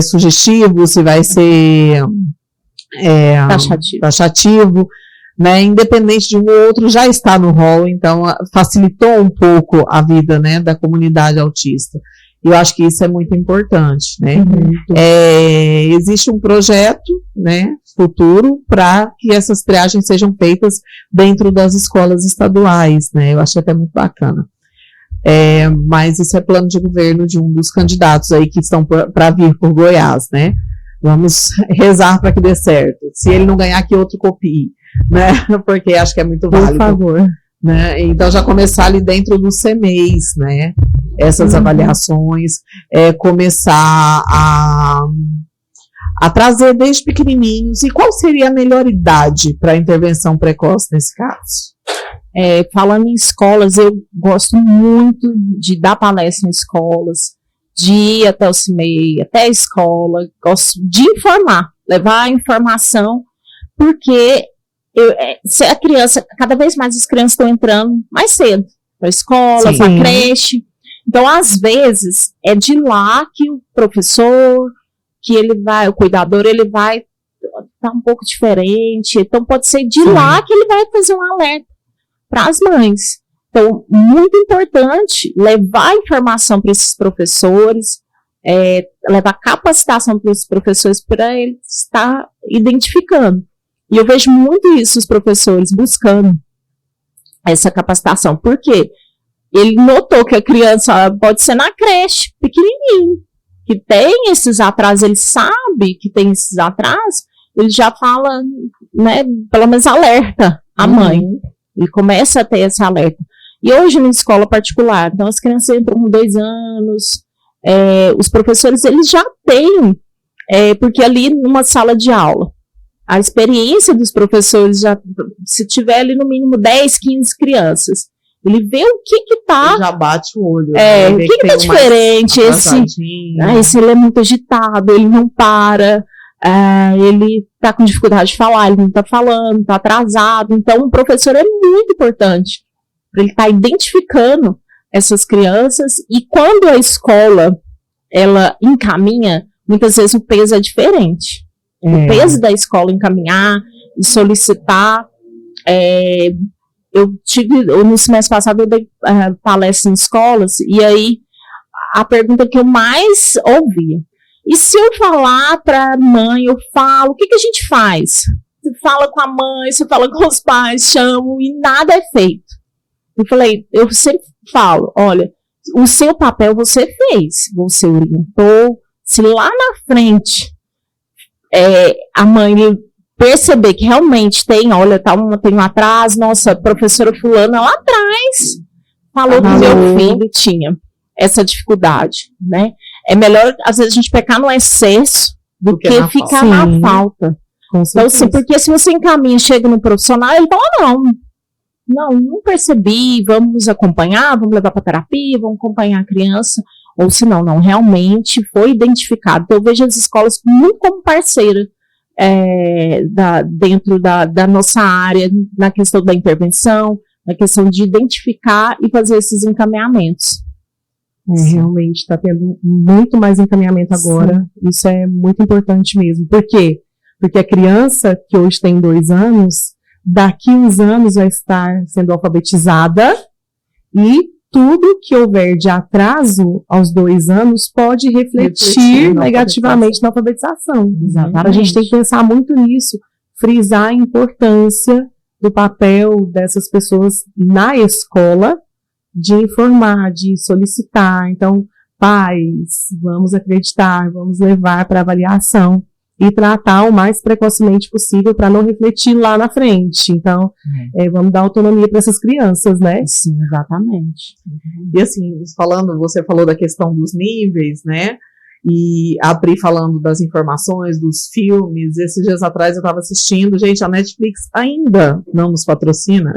sugestivo, se vai ser taxativo, né, independente de um ou outro, já está no rol, então facilitou um pouco a vida, né, da comunidade autista. Eu acho que isso é muito importante, né. Existe um projeto, né, futuro para que essas triagens sejam feitas dentro das escolas estaduais, né, eu acho até muito bacana. Mas isso é plano de governo de um dos candidatos aí que estão para vir por Goiás, né. Vamos rezar para que dê certo. Se ele não ganhar, que outro copie, né? Porque acho que é muito válido.
Por favor.
Né? Então, já começar ali dentro do CMEIs, né? Essas avaliações, começar a trazer desde pequenininhos. E qual seria a melhor idade para intervenção precoce nesse caso?
Falando em escolas, eu gosto muito de dar palestra em escolas, de ir até o CMEI, até a escola, gosto de informar, levar a informação, porque se a criança, cada vez mais as crianças estão entrando mais cedo, para a escola, para a creche, então às vezes é de lá que o professor, o cuidador, ele vai estar um pouco diferente, então pode ser de lá que ele vai fazer um alerta para as mães. Então, muito importante levar informação para esses professores, levar capacitação para esses professores para eles estar identificando. E eu vejo muito isso, os professores buscando essa capacitação. Por quê? Ele notou que a criança pode ser na creche, pequenininho, que tem esses atrasos, ele sabe que tem esses atrasos, ele já fala, né, pelo menos alerta a mãe. Ele começa a ter esse alerta. E hoje, na escola particular, então as crianças entram com 2 anos, os professores, eles já têm, porque ali numa sala de aula, a experiência dos professores, já, se tiver ali no mínimo 10, 15 crianças, ele vê o que tá...
Ele já bate o olho.
O que tá diferente, esse ele é muito agitado, ele não para, ele tá com dificuldade de falar, ele não tá falando, tá atrasado. Então, o professor é muito importante para ele estar identificando essas crianças, e quando a escola, ela encaminha, muitas vezes o peso é diferente. O peso da escola encaminhar e solicitar. No semestre passado, eu dei palestra em escolas, e aí a pergunta que eu mais ouvia: e se eu falar para a mãe, eu falo, o que a gente faz? Você fala com a mãe, você fala com os pais, chamam, e nada é feito. Eu sempre falo, olha, o seu papel você fez, você orientou, se lá na frente a mãe perceber que realmente tem um atraso, nossa, a professora fulana lá atrás falou que meu filho tinha essa dificuldade, né? É melhor, às vezes, a gente pecar no excesso do que ficar na falta. Então, assim, porque se você encaminha, chega no profissional, ele fala, não percebi, vamos acompanhar, vamos levar para terapia, vamos acompanhar a criança, ou se não, realmente foi identificado. Então, eu vejo as escolas muito como parceira dentro da nossa área, na questão da intervenção, na questão de identificar e fazer esses encaminhamentos.
Realmente está tendo muito mais encaminhamento agora. Sim. Isso é muito importante mesmo. Por quê? Porque a criança que hoje tem 2 anos, daqui uns anos vai estar sendo alfabetizada, e tudo que houver de atraso aos 2 anos pode refletir negativamente na alfabetização.
Exatamente.
A gente tem que pensar muito nisso, frisar a importância do papel dessas pessoas na escola, de informar, de solicitar. Então, pais, vamos acreditar, vamos levar para avaliação e tratar o mais precocemente possível para não refletir lá na frente. Então, vamos dar autonomia para essas crianças, né?
Sim, exatamente.
E assim, você falou da questão dos níveis, né? E a Pri falando das informações, dos filmes. Esses dias atrás eu estava assistindo, gente, a Netflix ainda não nos patrocina,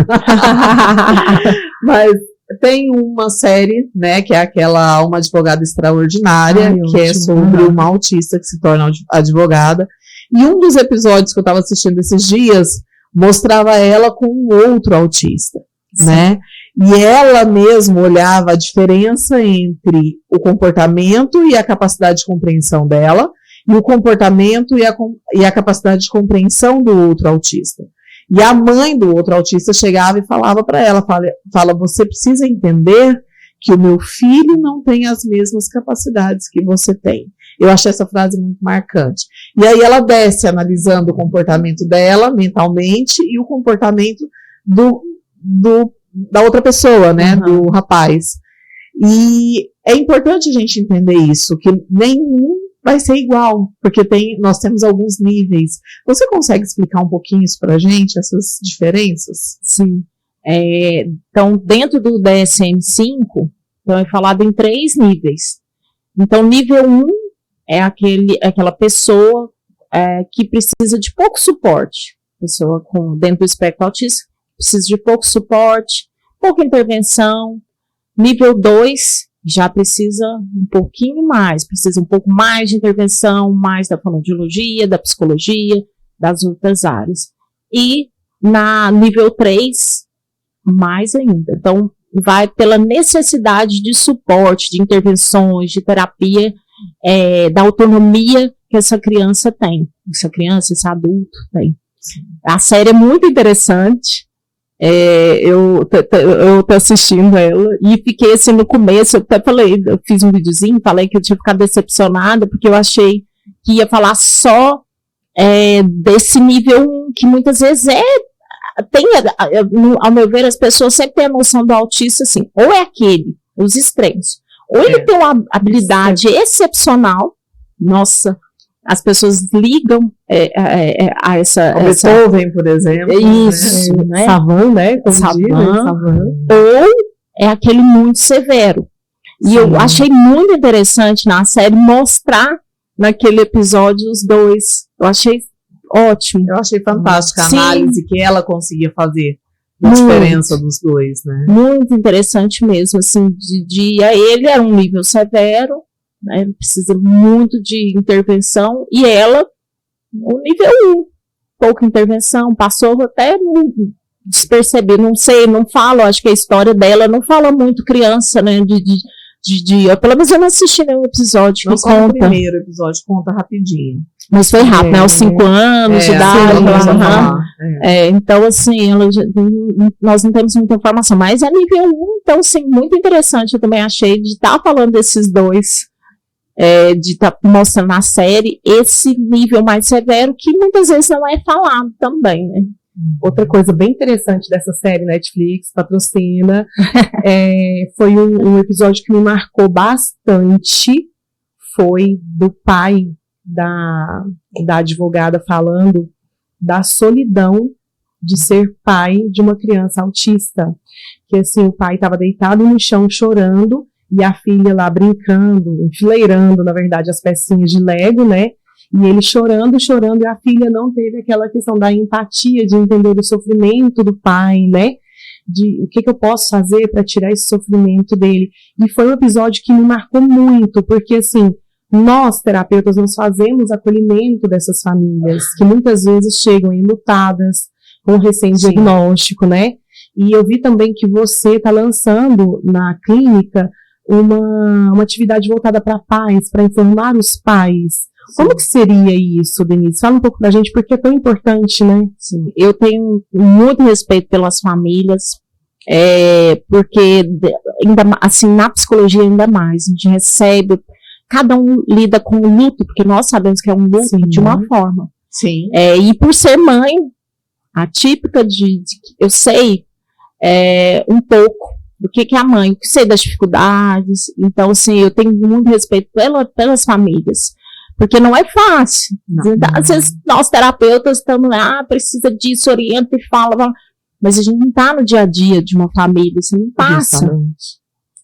mas tem uma série, né, que é aquela Uma Advogada Extraordinária, que é sobre uma autista que se torna advogada. E um dos episódios que eu estava assistindo esses dias mostrava ela com um outro autista, né? E ela mesma olhava a diferença entre o comportamento e a capacidade de compreensão dela, e o comportamento e a capacidade de compreensão do outro autista. E a mãe do outro autista chegava e falava para ela, você precisa entender que o meu filho não tem as mesmas capacidades que você tem. Eu achei essa frase muito marcante. E aí ela desce analisando o comportamento dela mentalmente e o comportamento da outra pessoa, né, do rapaz. E é importante a gente entender isso, que nenhum vai ser igual, porque nós temos alguns níveis. Você consegue explicar um pouquinho isso pra gente, essas diferenças?
Sim. Então, dentro do DSM-5, então é falado em 3 níveis. Então, nível 1 é aquela pessoa que precisa de pouco suporte. Pessoa dentro do espectro autista precisa de pouco suporte, pouca intervenção. Nível 2 já precisa um pouquinho mais, precisa um pouco mais de intervenção, mais da fonoaudiologia, da psicologia, das outras áreas. E na nível 3, mais ainda. Então, vai pela necessidade de suporte, de intervenções, de terapia, da autonomia que essa criança tem. Essa criança, esse adulto tem. A série é muito interessante. Eu tô assistindo ela e fiquei assim no começo, eu até falei, eu fiz um videozinho, falei que eu tinha ficado decepcionada porque eu achei que ia falar só desse nível 1, que muitas vezes ao meu ver, as pessoas sempre têm a noção do autista, assim, ou é aquele, os extremos, ou ele tem uma habilidade excepcional, nossa, as pessoas ligam a essa...
Beethoven, por exemplo.
Isso, né?
Savant, né?
Savant. Ou é aquele muito severo. E eu achei muito interessante na série mostrar naquele episódio os dois. Eu achei ótimo.
Eu achei fantástica a
Sim.
análise que ela conseguia fazer da diferença dos dois, né?
Muito interessante mesmo, assim, ele era um nível severo, né, precisa muito de intervenção, e ela, o nível 1, pouca intervenção, passou até despercebido, não sei, não falo, acho que a história dela não fala muito criança, né, pelo menos eu não assisti nenhum episódio que conta.
O primeiro episódio conta rapidinho.
Mas foi rápido, né, aos 5 anos de idade. Então, assim, nós não temos muita informação, mas é nível 1, então, assim, muito interessante, eu também achei, de estar falando desses dois, de estar mostrando na série esse nível mais severo, que muitas vezes não é falado também, né?
Outra coisa bem interessante dessa série, Netflix, patrocina, foi um episódio que me marcou bastante, foi do pai da advogada falando da solidão de ser pai de uma criança autista, que assim, o pai estava deitado no chão chorando, e a filha lá brincando, enfileirando, na verdade, as pecinhas de Lego, né? E ele chorando, e a filha não teve aquela questão da empatia, de entender o sofrimento do pai, né? De o que eu posso fazer para tirar esse sofrimento dele. E foi um episódio que me marcou muito, porque assim, nós, terapeutas, nós fazemos acolhimento dessas famílias, que muitas vezes chegam enlutadas, com recém-diagnóstico, né? E eu vi também que você está lançando na clínica uma atividade voltada para pais, para informar os pais. Sim. Como que seria isso, Denise? Fala um pouco pra gente, porque é tão importante, né?
Sim, eu tenho muito respeito pelas famílias, porque, ainda assim, na psicologia ainda mais, a gente recebe, cada um lida com o luto, porque nós sabemos que é um luto. Sim. De uma forma.
Sim.
E por ser mãe, atípica eu sei um pouco do que é a mãe, o que sei das dificuldades, então, assim, eu tenho muito respeito pelas famílias. Porque não é fácil. Às vezes, nós terapeutas estamos lá, precisa disso, orienta e fala, mas a gente não está no dia a dia de uma família, você não passa.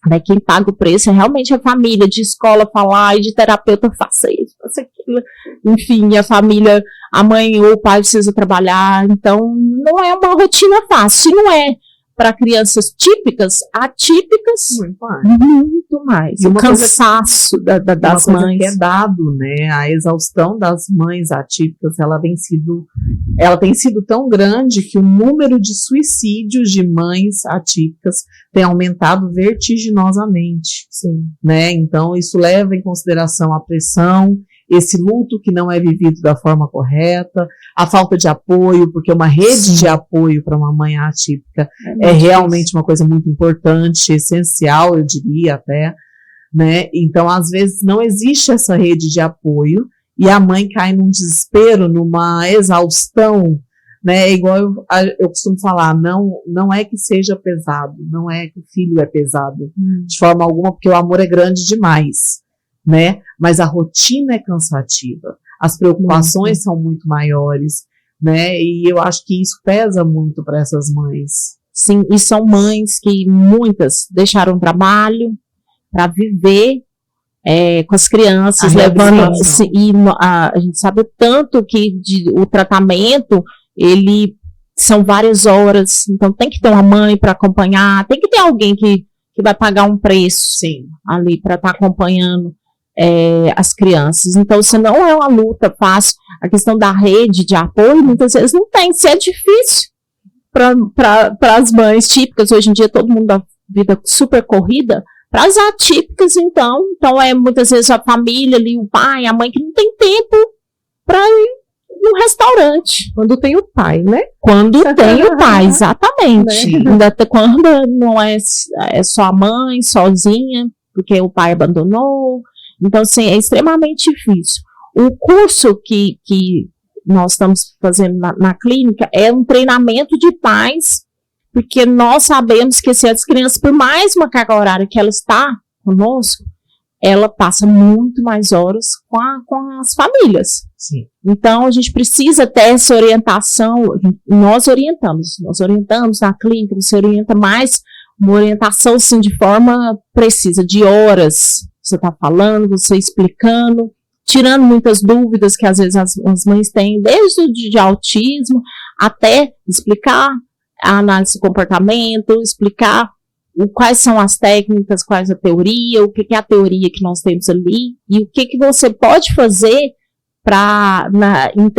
Né? Quem paga o preço é realmente a família, de escola falar, e de terapeuta faça isso, faça aquilo. Enfim, a família, a mãe ou o pai precisa trabalhar, então não é uma rotina fácil. Se não é para crianças típicas, atípicas, muito mais. O cansaço das mães.
Que é dado, né? A exaustão das mães atípicas, ela tem sido tão grande que o número de suicídios de mães atípicas tem aumentado vertiginosamente. Sim. Né? Então, isso leva em consideração a pressão, esse luto que não é vivido da forma correta, a falta de apoio, porque uma rede de apoio para uma mãe atípica é realmente uma coisa muito importante, essencial, eu diria até, né? Então, às vezes, não existe essa rede de apoio e a mãe cai num desespero, numa exaustão, né? Igual eu costumo falar, não é que seja pesado, não é que o filho é pesado, de forma alguma, porque o amor é grande demais, né? Mas a rotina é cansativa, as preocupações são muito maiores, né? E eu acho que isso pesa muito para essas mães.
Sim, e são mães que muitas deixaram o trabalho para viver com as crianças, levando, a gente sabe tanto que o tratamento, ele são várias horas, então tem que ter uma mãe para acompanhar, tem que ter alguém que vai pagar um preço. Sim. Ali para estar acompanhando as crianças. Então, se não é uma luta fácil, a questão da rede de apoio, muitas vezes não tem, se é difícil para as mães típicas, hoje em dia todo mundo da vida super corrida, para as atípicas, então muitas vezes a família ali, o pai, a mãe, que não tem tempo para ir no restaurante.
Quando tem o pai, né?
Quando tem o pai, exatamente. Né? Quando não é só a mãe, sozinha, porque o pai abandonou. Então, assim, é extremamente difícil. O curso que nós estamos fazendo na clínica é um treinamento de pais, porque nós sabemos que se as crianças, por mais uma carga horária que ela está conosco, ela passa muito mais horas com as famílias.
Sim.
Então, a gente precisa ter essa orientação. Nós orientamos na clínica, você orienta mais, uma orientação, assim, de forma precisa, de horas. Você está falando, você explicando, tirando muitas dúvidas que às vezes as mães têm, desde o de autismo, até explicar a análise do comportamento, explicar quais são as técnicas, quais a teoria, o que é a teoria que nós temos ali, e o que você pode fazer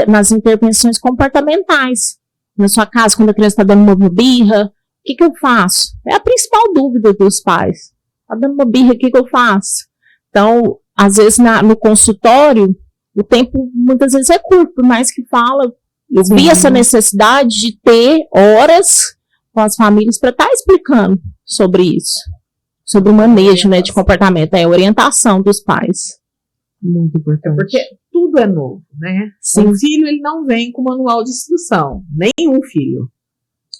nas intervenções comportamentais. Na sua casa, quando a criança está dando uma birra, o que eu faço? É a principal dúvida dos pais. Está dando uma birra, o que eu faço? Então, às vezes, no consultório, o tempo muitas vezes é curto, por mais que fala. Eu vi essa necessidade de ter horas com as famílias para estar explicando sobre isso, sobre o manejo, né, de comportamento, orientação dos pais.
Muito importante.
Porque tudo é novo, né?
Sim.
Um filho, ele não vem com manual de instrução, nenhum filho,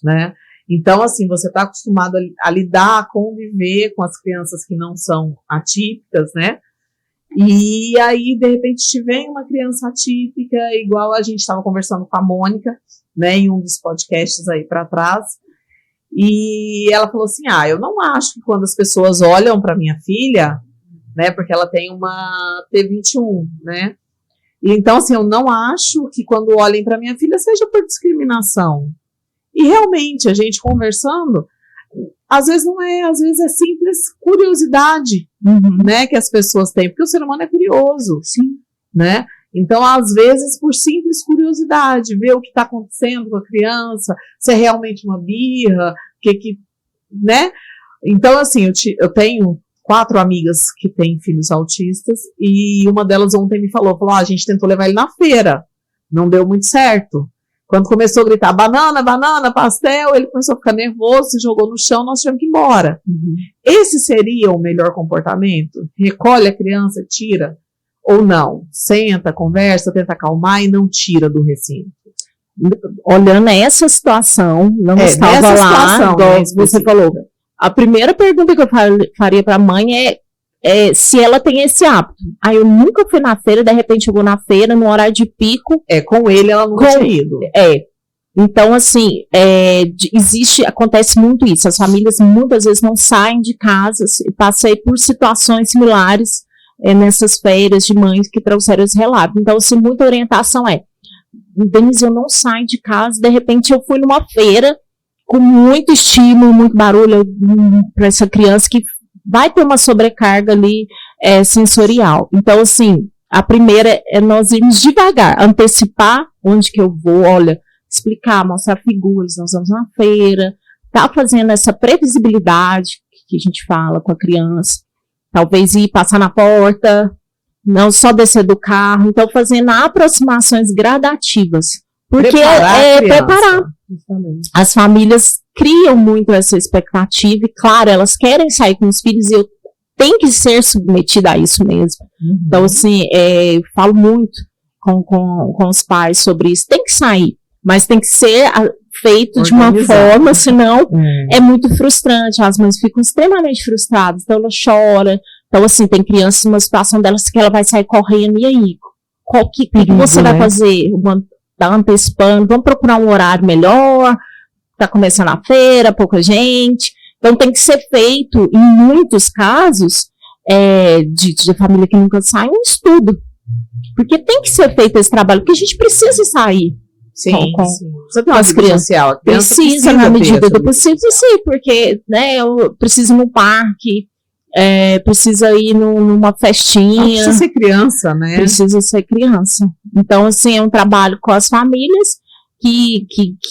né? Então, assim, você está acostumado a lidar, a conviver com as crianças que não são atípicas, né? E aí, de repente, te vem uma criança atípica, igual a gente estava conversando com a Mônica, né, em um dos podcasts aí para trás, e ela falou assim, eu não acho que quando as pessoas olham para minha filha, né, porque ela tem uma T21, né, e então, assim, eu não acho que quando olhem para minha filha seja por discriminação. E realmente, a gente conversando, às vezes não é, às vezes é simples curiosidade, né, que as pessoas têm, porque o ser humano é curioso,
sim,
né? Então, às vezes, por simples curiosidade, ver o que está acontecendo com a criança, se é realmente uma birra, né? Então, assim, eu tenho 4 amigas que têm filhos autistas, e uma delas ontem me falou, a gente tentou levar ele na feira, não deu muito certo. Quando começou a gritar banana, banana, pastel, ele começou a ficar nervoso, se jogou no chão, nós tivemos que ir embora. Esse seria o melhor comportamento? Recolhe a criança, tira? Ou não? Senta, conversa, tenta acalmar e não tira do recinto.
Olhando essa situação, não estava lá, igual você falou. A primeira pergunta que eu faria para a mãe é se ela tem esse hábito. Eu nunca fui na feira, de repente eu vou na feira, no horário de pico.
Com ele ela nunca tinha ido.
Então, assim, acontece muito isso. As famílias muitas vezes não saem de casa. Passei por situações similares nessas feiras de mães que trouxeram esse relato. Então, assim, muita orientação Denise, eu não saio de casa, de repente eu fui numa feira com muito estímulo, muito barulho para essa criança que vai ter uma sobrecarga ali sensorial. Então, assim, a primeira é nós irmos devagar, antecipar onde que eu vou, explicar, mostrar figuras, nós vamos na feira, tá fazendo essa previsibilidade que a gente fala com a criança, talvez ir passar na porta, não só descer do carro, então fazendo aproximações gradativas, porque preparar. As famílias criam muito essa expectativa e, claro, elas querem sair com os filhos e eu tenho que ser submetida a isso mesmo. Então, assim, falo muito com os pais sobre isso, tem que sair, mas tem que ser feito de uma forma, senão é muito frustrante, as mães ficam extremamente frustradas, então ela chora. Então, assim, tem crianças numa situação delas que ela vai sair correndo, e aí? O que você vai fazer? Tá antecipando, vamos procurar um horário melhor, tá começando a feira, pouca gente. Então, tem que ser feito, em muitos casos, de família que nunca sai, um estudo. Porque tem que ser feito esse trabalho, porque a gente precisa sair.
Sim.
Você tem uma as crianças. Precisa, na medida do possível, sim, porque, né, eu preciso ir no parque, precisa ir numa festinha.
Precisa ser criança, né?
Precisa ser criança. Então, assim, é um trabalho com as famílias que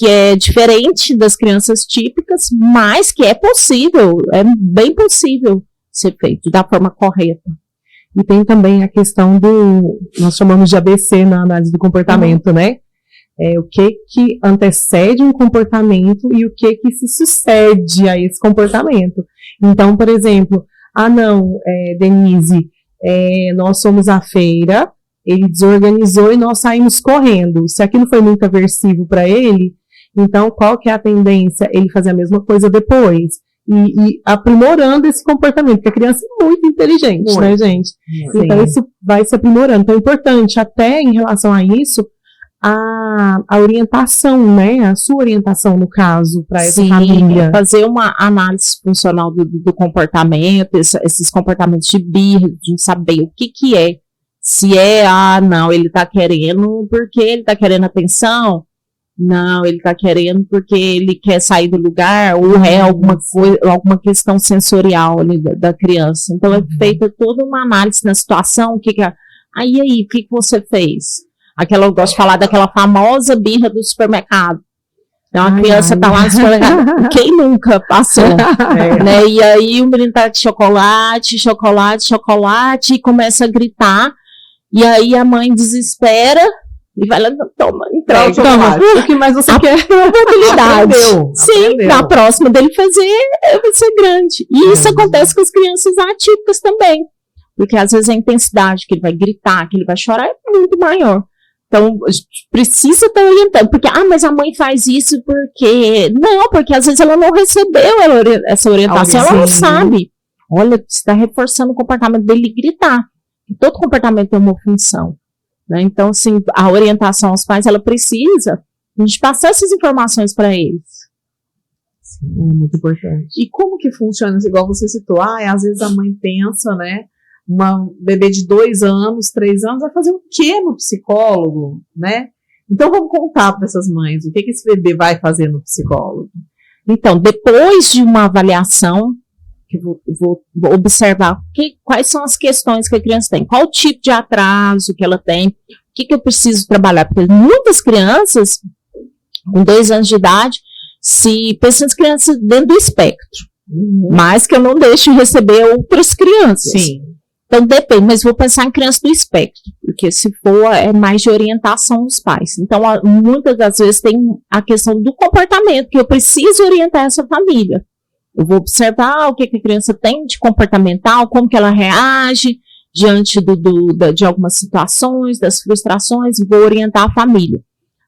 é diferente das crianças típicas, mas que é possível, é bem possível ser feito da forma correta.
E tem também a questão nós chamamos de ABC na análise do comportamento, né? O que antecede um comportamento e o que se sucede a esse comportamento. Então, por exemplo, Denise, nós somos à feira ele desorganizou e nós saímos correndo. Se aquilo foi muito aversivo para ele, então qual que é a tendência? Ele fazer a mesma coisa depois. E aprimorando esse comportamento, porque a criança é muito inteligente, muito, né, gente? Sim. Então isso vai se aprimorando. Então é importante, até em relação a isso, a orientação, né? A sua orientação, no caso, para essa família.
Fazer uma análise funcional do comportamento, esses comportamentos de birra, de saber o que é. Se é, não, ele tá querendo porque ele tá querendo atenção. Não, ele tá querendo porque ele quer sair do lugar, ou é alguma coisa, alguma questão sensorial ali da criança. Então é feita toda uma análise na situação, o que você fez? Eu gosto de falar daquela famosa birra do supermercado. Então a criança tá lá no supermercado, quem nunca passou? Né? E aí o menino tá de chocolate, e começa a gritar, e aí a mãe desespera, e vai lá, toma, entrega.
O que mais você quer?
Probabilidade. Sim, na próxima dele fazer, vai ser grande. E isso acontece com as crianças atípicas também. Porque às vezes a intensidade que ele vai gritar, que ele vai chorar, é muito maior. Então, a gente precisa estar orientando. Porque, mas a mãe faz isso porque... Não, porque às vezes ela não recebeu essa orientação, ela não sabe. Olha, você está reforçando o comportamento dele gritar. E todo comportamento tem uma função. Né? Então, assim, a orientação aos pais, ela precisa a gente passar essas informações para eles.
Sim, é muito importante.
E como que funciona? Igual você citou, às vezes a mãe pensa, né? Uma bebê de 2 anos, 3 anos, vai fazer o quê no psicólogo, né? Então, vamos contar para essas mães o que esse bebê vai fazer no psicólogo.
Então, depois de uma avaliação, que vou observar quais são as questões que a criança tem, qual o tipo de atraso que ela tem, o que eu preciso trabalhar, porque muitas crianças, com 2 anos de idade, pensam as crianças dentro do espectro, mas que eu não deixo receber outras crianças.
Sim.
Então, depende, mas vou pensar em criança do espectro, porque se for, é mais de orientação dos pais. Então, muitas das vezes tem a questão do comportamento, que eu preciso orientar essa família. Eu vou observar o que a criança tem de comportamental, como que ela reage diante de algumas situações, das frustrações, e vou orientar a família.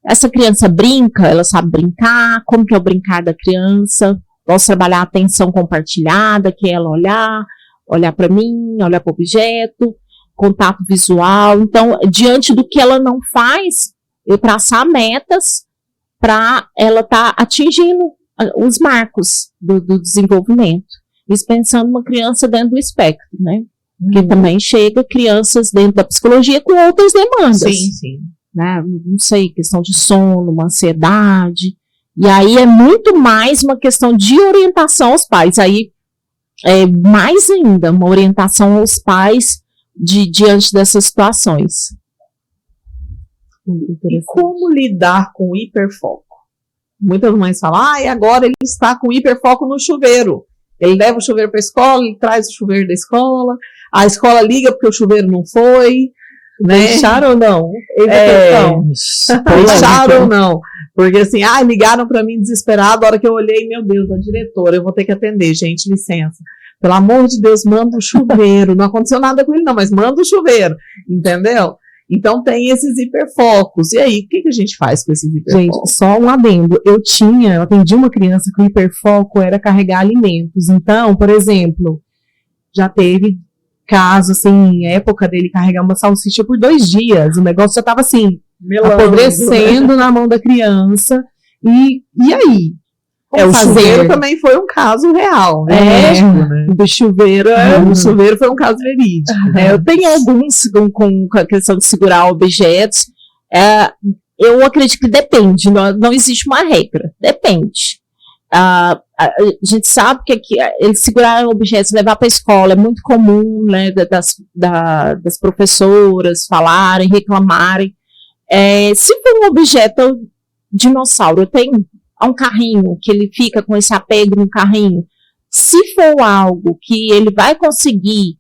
Essa criança brinca, ela sabe brincar, como que é o brincar da criança, posso trabalhar a atenção compartilhada, que é ela olhar para mim, olhar para o objeto, contato visual. Então, diante do que ela não faz, eu traçar metas para ela estar atingindo os marcos do desenvolvimento. Isso pensando uma criança dentro do espectro, né? Porque também chega crianças dentro da psicologia com outras demandas.
Sim.
Né? Não sei, questão de sono, uma ansiedade. E aí é muito mais uma questão de orientação aos pais. Aí mais ainda, uma orientação aos pais diante dessas situações.
E como lidar com o hiperfoco? Muitas mães falam, e agora ele está com hiperfoco no chuveiro. Ele leva o chuveiro para a escola, ele traz o chuveiro da escola, a escola liga porque o chuveiro não foi, né?
Deixaram ou não?
Deixaram ou não? Porque assim, ligaram para mim desesperado, a hora que eu olhei, meu Deus, a diretora, eu vou ter que atender, gente, licença. Pelo amor de Deus, manda o chuveiro. Não aconteceu nada com ele não, mas manda o chuveiro, entendeu? Então tem esses hiperfocos. E aí, o que a gente faz com esses hiperfocos?
Gente, só um adendo. Eu atendi uma criança que o hiperfoco era carregar alimentos. Então, por exemplo, já teve caso, assim, época dele carregar uma salsicha por 2 dias. O negócio já estava assim, apodrecendo na mão da criança. E aí?
O chuveiro também foi um caso real, né?
Do chuveiro.
O chuveiro foi um caso verídico.
Eu tenho alguns com a questão de segurar objetos. Eu acredito que depende, não existe uma regra. Depende. A gente sabe que ele segurar objetos, levar para a escola, é muito comum, né, das professoras falarem, reclamarem. Se for um objeto dinossauro, eu tenho um carrinho, que ele fica com esse apego no carrinho. Se for algo que ele vai conseguir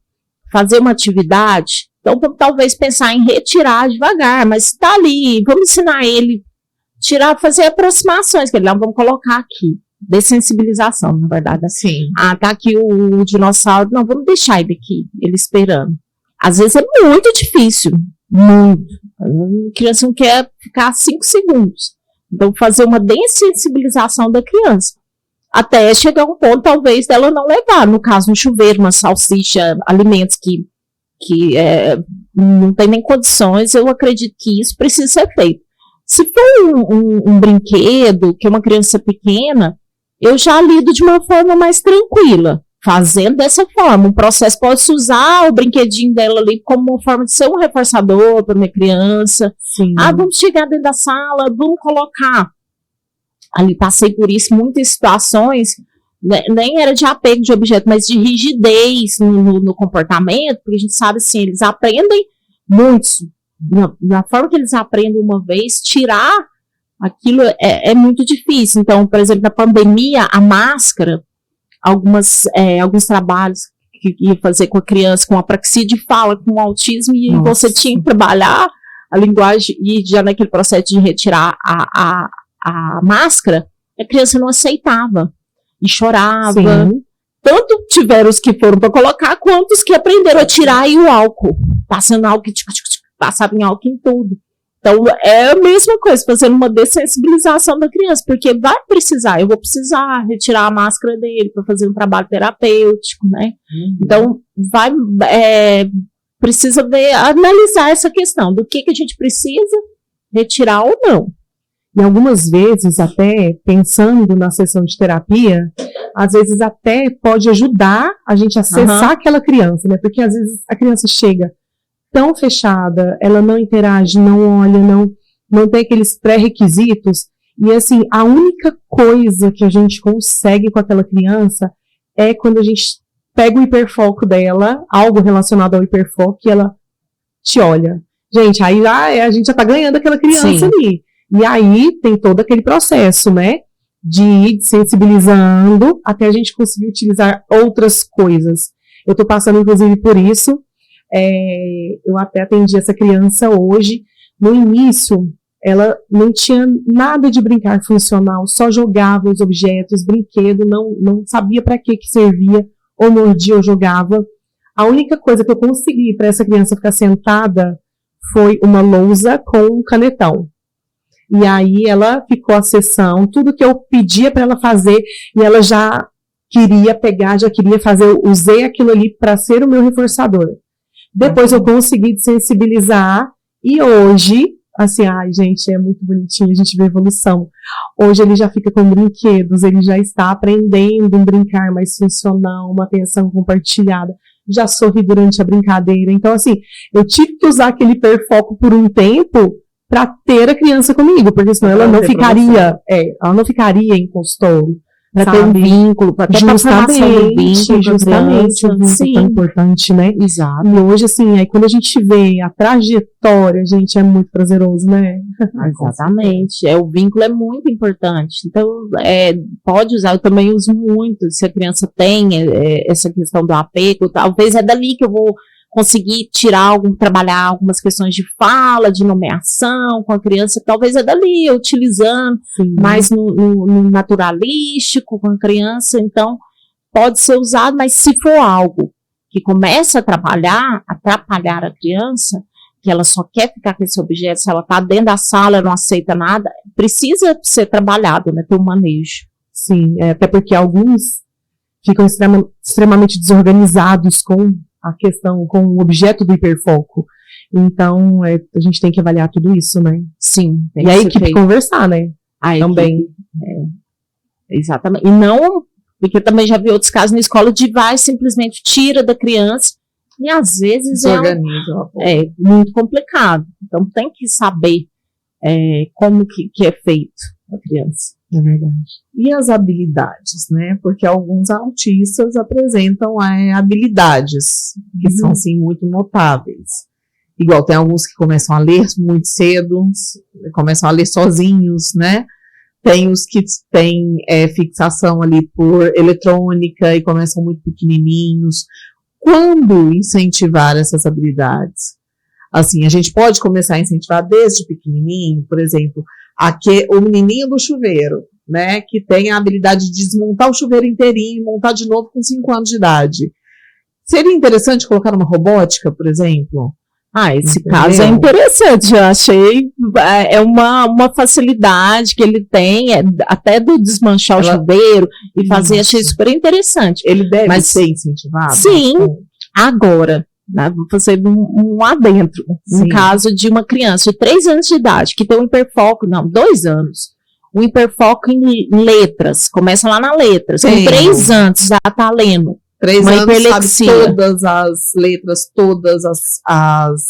fazer uma atividade, então vamos talvez pensar em retirar devagar, mas se está ali, vamos ensinar ele fazer aproximações, que ele vamos colocar aqui. Dessensibilização, na verdade.
Sim.
Tá aqui o dinossauro, não, vamos deixar ele aqui, ele esperando. Às vezes é muito difícil, Muito. A criança não quer ficar 5 segundos. Então, fazer uma dessensibilização da criança. Até chegar um ponto, talvez, dela não levar. No caso, um chuveiro, uma salsicha, alimentos que não tem nem condições, eu acredito que isso precisa ser feito. Se for um brinquedo, que é uma criança pequena, eu já lido de uma forma mais tranquila, fazendo dessa forma. Um processo pode-se usar o brinquedinho dela ali como uma forma de ser um reforçador para minha criança.
Sim.
Vamos chegar dentro da sala, vamos colocar. Ali passei por isso, muitas situações, né, nem era de apego de objeto, mas de rigidez no comportamento, porque a gente sabe assim, eles aprendem muito. Na forma que eles aprendem uma vez, tirar aquilo é muito difícil. Então, por exemplo, na pandemia, a máscara, alguns trabalhos que ia fazer com a criança com apraxia de fala, com autismo, e
Nossa.
você tinha que trabalhar a linguagem, e já naquele processo de retirar a máscara, a criança não aceitava e chorava.
Sim.
Tanto tiveram os que foram para colocar, quanto os que aprenderam a tirar e o álcool, passando álcool, passava em álcool em tudo. Então, é a mesma coisa, fazendo uma dessensibilização da criança, porque eu vou precisar retirar a máscara dele para fazer um trabalho terapêutico, né? Então, precisa analisar essa questão do que a gente precisa retirar ou não.
E algumas vezes, até pensando na sessão de terapia, às vezes até pode ajudar a gente a acessar aquela criança, né? Porque às vezes a criança chega tão fechada, ela não interage, não olha, não tem aqueles pré-requisitos, e assim, a única coisa que a gente consegue com aquela criança é quando a gente pega o hiperfoco dela, algo relacionado ao hiperfoco, e ela te olha. Gente, aí a gente já tá ganhando aquela criança ali. E aí tem todo aquele processo, né, de ir sensibilizando até a gente conseguir utilizar outras coisas. Eu tô passando, inclusive, por isso. Eu até atendi essa criança hoje. No início, ela não tinha nada de brincar funcional, só jogava os objetos, brinquedo, não sabia para que servia, ou mordia ou jogava. A única coisa que eu consegui para essa criança ficar sentada foi uma lousa com um canetão. E aí ela ficou a sessão, tudo que eu pedia para ela fazer, e ela já queria pegar, já queria fazer, eu usei aquilo ali para ser o meu reforçador. Depois eu consegui sensibilizar, e hoje, assim, gente, é muito bonitinho, a gente vê evolução. Hoje ele já fica com brinquedos, ele já está aprendendo um brincar mais funcional, uma atenção compartilhada, já sorri durante a brincadeira. Então, assim, eu tive que usar aquele hiperfoco por um tempo para ter a criança comigo, porque senão ela não ficaria em consultório.
Para ter um vínculo, para ter
justamente,
um vínculo,
justamente, o vínculo tão importante, né?
Exato.
E hoje, assim, aí quando a gente vê a trajetória, gente, é muito prazeroso, né?
Exatamente. O vínculo é muito importante. Então, pode usar, eu também uso muito, se a criança tem essa questão do apego, talvez é dali que eu vou conseguir trabalhar algumas questões de fala, de nomeação com a criança, talvez é dali, utilizando mais no naturalístico com a criança. Então, pode ser usado, mas se for algo que começa a atrapalhar a criança, que ela só quer ficar com esse objeto, se ela está dentro da sala, não aceita nada, precisa ser trabalhado, né, ter um manejo.
Sim, até porque alguns ficam extremamente desorganizados com a questão, com o objeto do hiperfoco. Então, a gente tem que avaliar tudo isso, né?
Sim.
E a equipe conversar, né?
Também. Exatamente. E não, porque eu também já vi outros casos na escola de simplesmente tira da criança, e às vezes é muito complicado. Então, tem que saber como que é feito a criança.
É verdade.
E as habilidades, né? Porque alguns autistas apresentam habilidades que são, assim, muito notáveis. Igual tem alguns que começam a ler muito cedo, começam a ler sozinhos, né? Tem os que têm fixação ali por eletrônica e começam muito pequenininhos. Quando incentivar essas habilidades? Assim, a gente pode começar a incentivar desde pequenininho, por exemplo, o menininho do chuveiro, né, que tem a habilidade de desmontar o chuveiro inteirinho e montar de novo com 5 anos de idade. Seria interessante colocar uma robótica, por exemplo,
Esse
Entendeu?
caso é interessante, eu achei, é uma facilidade que ele tem, até do desmanchar o chuveiro e fazer,
Isso.
achei super interessante.
Ele deve
Mas-
ser incentivado?
Sim. Agora, né, vou fazer um adentro,
Sim.
no caso de uma criança de 3 anos de idade, que tem um hiperfoco, 2 anos, um hiperfoco em letras, começa lá na letras, com
Tenho.
3 anos já tá lendo.
3
Uma
anos, sabe
hiperlexia.
todas as letras, todas as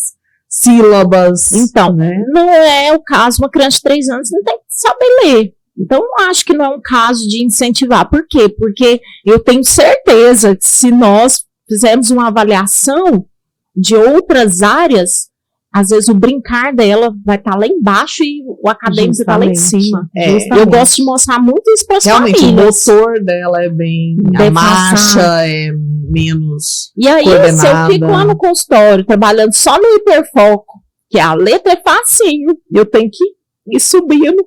sílabas.
Então,
né?
não é o caso, uma criança de 3 anos não tem que saber ler. Então, acho que não é um caso de incentivar. Por quê? Porque eu tenho certeza que se nós fizermos uma avaliação de outras áreas, às vezes o brincar dela vai estar lá embaixo e o acadêmico está lá em
Justamente.
cima.
Justamente.
Eu gosto de mostrar muito isso para as
Realmente,
famílias.
o motor dela é bem... A
Defasado.
marcha é menos...
E aí, se eu
coordenada.
fico lá no consultório, trabalhando só no hiperfoco, que a letra é facinho, eu tenho que ir subindo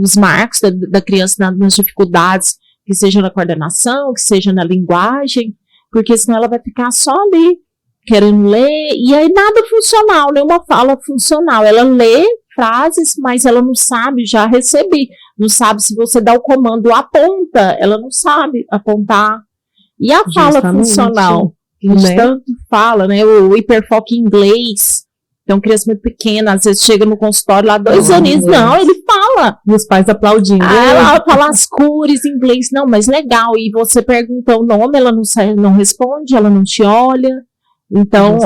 os marcos da criança nas dificuldades, que seja na coordenação, que seja na linguagem, porque senão ela vai ficar só ali, querendo ler, e aí nada funcional, nenhuma fala funcional. Ela lê frases, mas ela não sabe já receber, não sabe se você dá o comando aponta, ela não sabe apontar. E a fala
Justamente.
funcional, que a gente
Né?
tanto fala, né, o hiperfoco em inglês. Então, criança muito pequena, às vezes chega no consultório lá, 2
Não,
aninhos,
inglês.
não, ele fala.
E os pais aplaudindo.
Ela fala as cores em inglês, não, mas legal. E você pergunta o nome, ela não responde, ela não te olha. Então,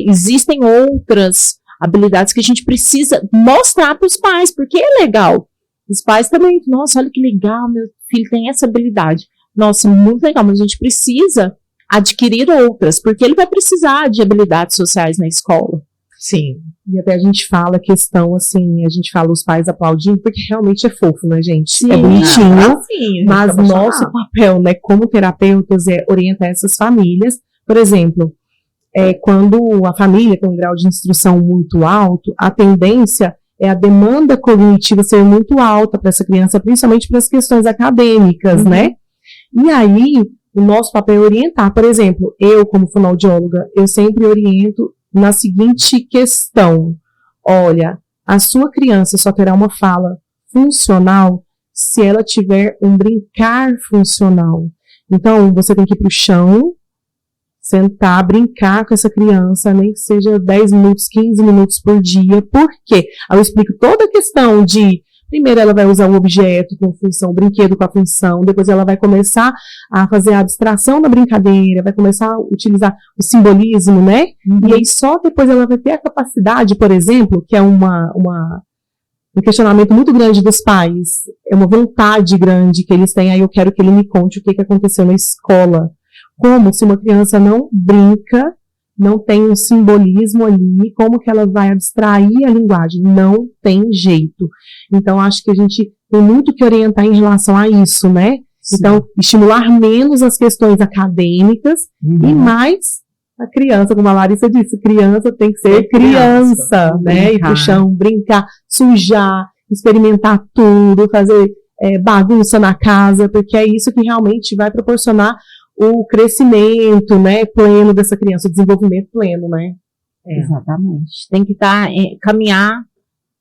existem outras habilidades que a gente precisa mostrar para os pais, porque é legal. Os pais também, nossa, olha que legal, meu filho tem essa habilidade. Nossa, muito legal, mas a gente precisa adquirir outras, porque ele vai precisar de habilidades sociais na escola.
Sim.
E até a gente fala a questão, assim, a gente fala os pais aplaudindo, porque realmente é fofo, né, gente?
Sim.
É bonitinho.
Sim,
Mas nosso papel, né, como terapeutas, é orientar essas famílias. Por exemplo, quando a família tem um grau de instrução muito alto, a tendência é a demanda cognitiva ser muito alta para essa criança, principalmente para as questões acadêmicas, né? E aí, o nosso papel é orientar. Por exemplo, eu, como fonoaudióloga, eu sempre oriento na seguinte questão. Olha, a sua criança só terá uma fala funcional se ela tiver um brincar funcional. Então, você tem que ir para o chão, sentar, brincar com essa criança, nem que seja 10 minutos, 15 minutos por dia. Por quê? Aí eu explico toda a questão de, primeiro ela vai usar o objeto com função, o brinquedo com a função, depois ela vai começar a fazer a abstração da brincadeira, vai começar a utilizar o simbolismo, né? E aí só depois ela vai ter a capacidade, por exemplo, que é um questionamento muito grande dos pais, é uma vontade grande que eles têm, aí eu quero que ele me conte o que aconteceu na escola. Como se uma criança não brinca, não tem um simbolismo ali, como que ela vai abstrair a linguagem? Não tem jeito. Então, acho que a gente tem muito que orientar em relação a isso, né?
Sim.
Então, estimular menos as questões acadêmicas e mais a criança, como a Larissa disse, criança tem que ser criança, né? Ir pro chão, brincar, sujar, experimentar tudo, fazer bagunça na casa, porque é isso que realmente vai proporcionar o crescimento, né, pleno dessa criança, o desenvolvimento pleno, né?
Exatamente. Tem que caminhar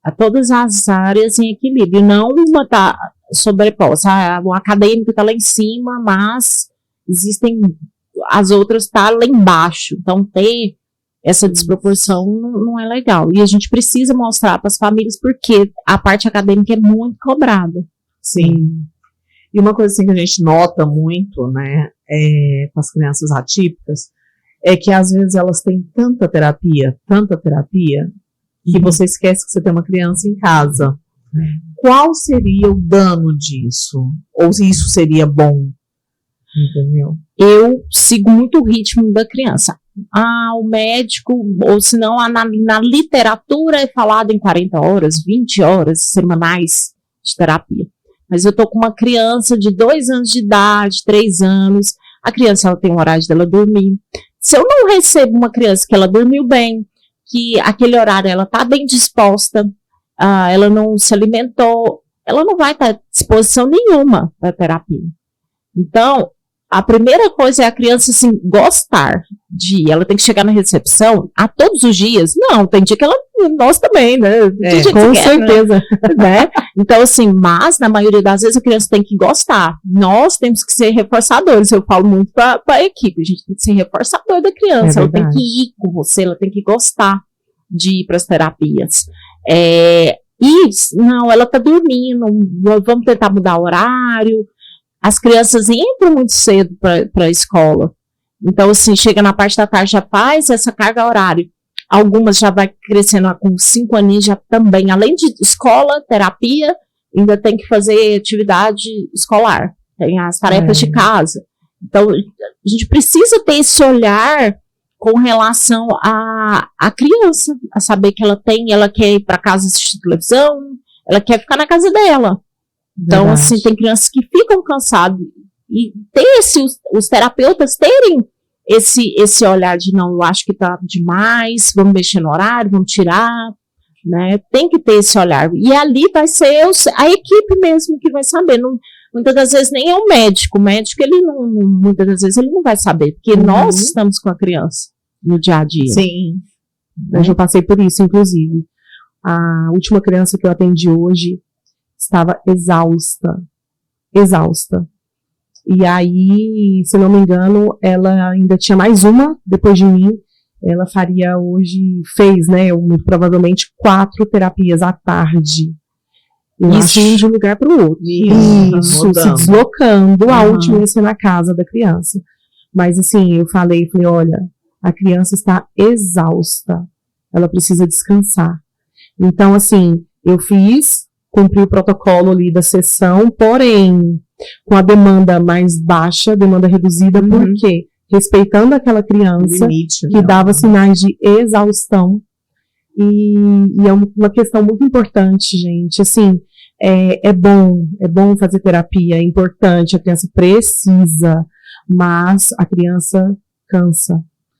a todas as áreas em equilíbrio, não uma tá sobreposta. O acadêmico está lá em cima, mas existem as outras tá lá embaixo. Então, ter essa desproporção não é legal. E a gente precisa mostrar para as famílias porque a parte acadêmica é muito cobrada.
Sim. E uma coisa assim que a gente nota muito, né, com as crianças atípicas, é que às vezes elas têm tanta terapia, que você esquece que você tem uma criança em casa. Qual seria o dano disso? Ou se isso seria bom? Entendeu?
Eu sigo muito o ritmo da criança. O médico, ou se não, na literatura é falado em 40 horas, 20 horas semanais de terapia. Mas eu tô com uma criança de 2 anos de idade, 3 anos. A criança, ela tem um horário dela dormir. Se eu não recebo uma criança que ela dormiu bem, que aquele horário ela tá bem disposta, ela não se alimentou, ela não vai estar à disposição nenhuma para terapia. Então, a primeira coisa é a criança, assim, gostar de ir. Ela tem que chegar na recepção a todos os dias? Não, tem dia que ela, nós também, né? Tem dia que
Com
quer,
certeza.
né? Então, assim, mas na maioria das vezes a criança tem que gostar. Nós temos que ser reforçadores. Eu falo muito para a equipe, a gente tem que ser reforçador da criança. Ela tem que ir com você, ela tem que gostar de ir para as terapias. E, não, ela está dormindo, vamos tentar mudar o horário. As crianças entram muito cedo para a escola. Então, assim, chega na parte da tarde, já faz essa carga horária. Algumas já vai crescendo com 5 aninhos, já também, além de escola, terapia, ainda tem que fazer atividade escolar. Tem as tarefas de casa. Então, a gente precisa ter esse olhar com relação à criança, a saber que ela quer ir para casa assistir televisão, ela quer ficar na casa dela. Então, assim, tem crianças que ficam cansadas e os terapeutas terem esse olhar de não, eu acho que tá demais, vamos mexer no horário, vamos tirar, né? Tem que ter esse olhar. E ali vai ser a equipe mesmo que vai saber. Não, muitas das vezes nem é o médico. O médico, muitas das vezes ele não vai saber, porque nós estamos com a criança no dia a dia.
Sim.
Eu já passei por isso, inclusive. A última criança que eu atendi hoje estava exausta. E aí, se não me engano, ela ainda tinha mais uma depois de mim. Ela fez, né, muito provavelmente 4 terapias à tarde. Isso indo de um lugar para o outro. Isso, se deslocando. A última ia ser na casa da criança. Mas assim, eu falei, olha, a criança está exausta. Ela precisa descansar. Então, assim, eu cumpri o protocolo ali da sessão, porém, com a demanda mais baixa, demanda reduzida, por quê? Respeitando aquela criança que dava sinais de exaustão. E é uma questão muito importante, gente. Assim, é bom fazer terapia, é importante, a criança precisa, mas a criança cansa.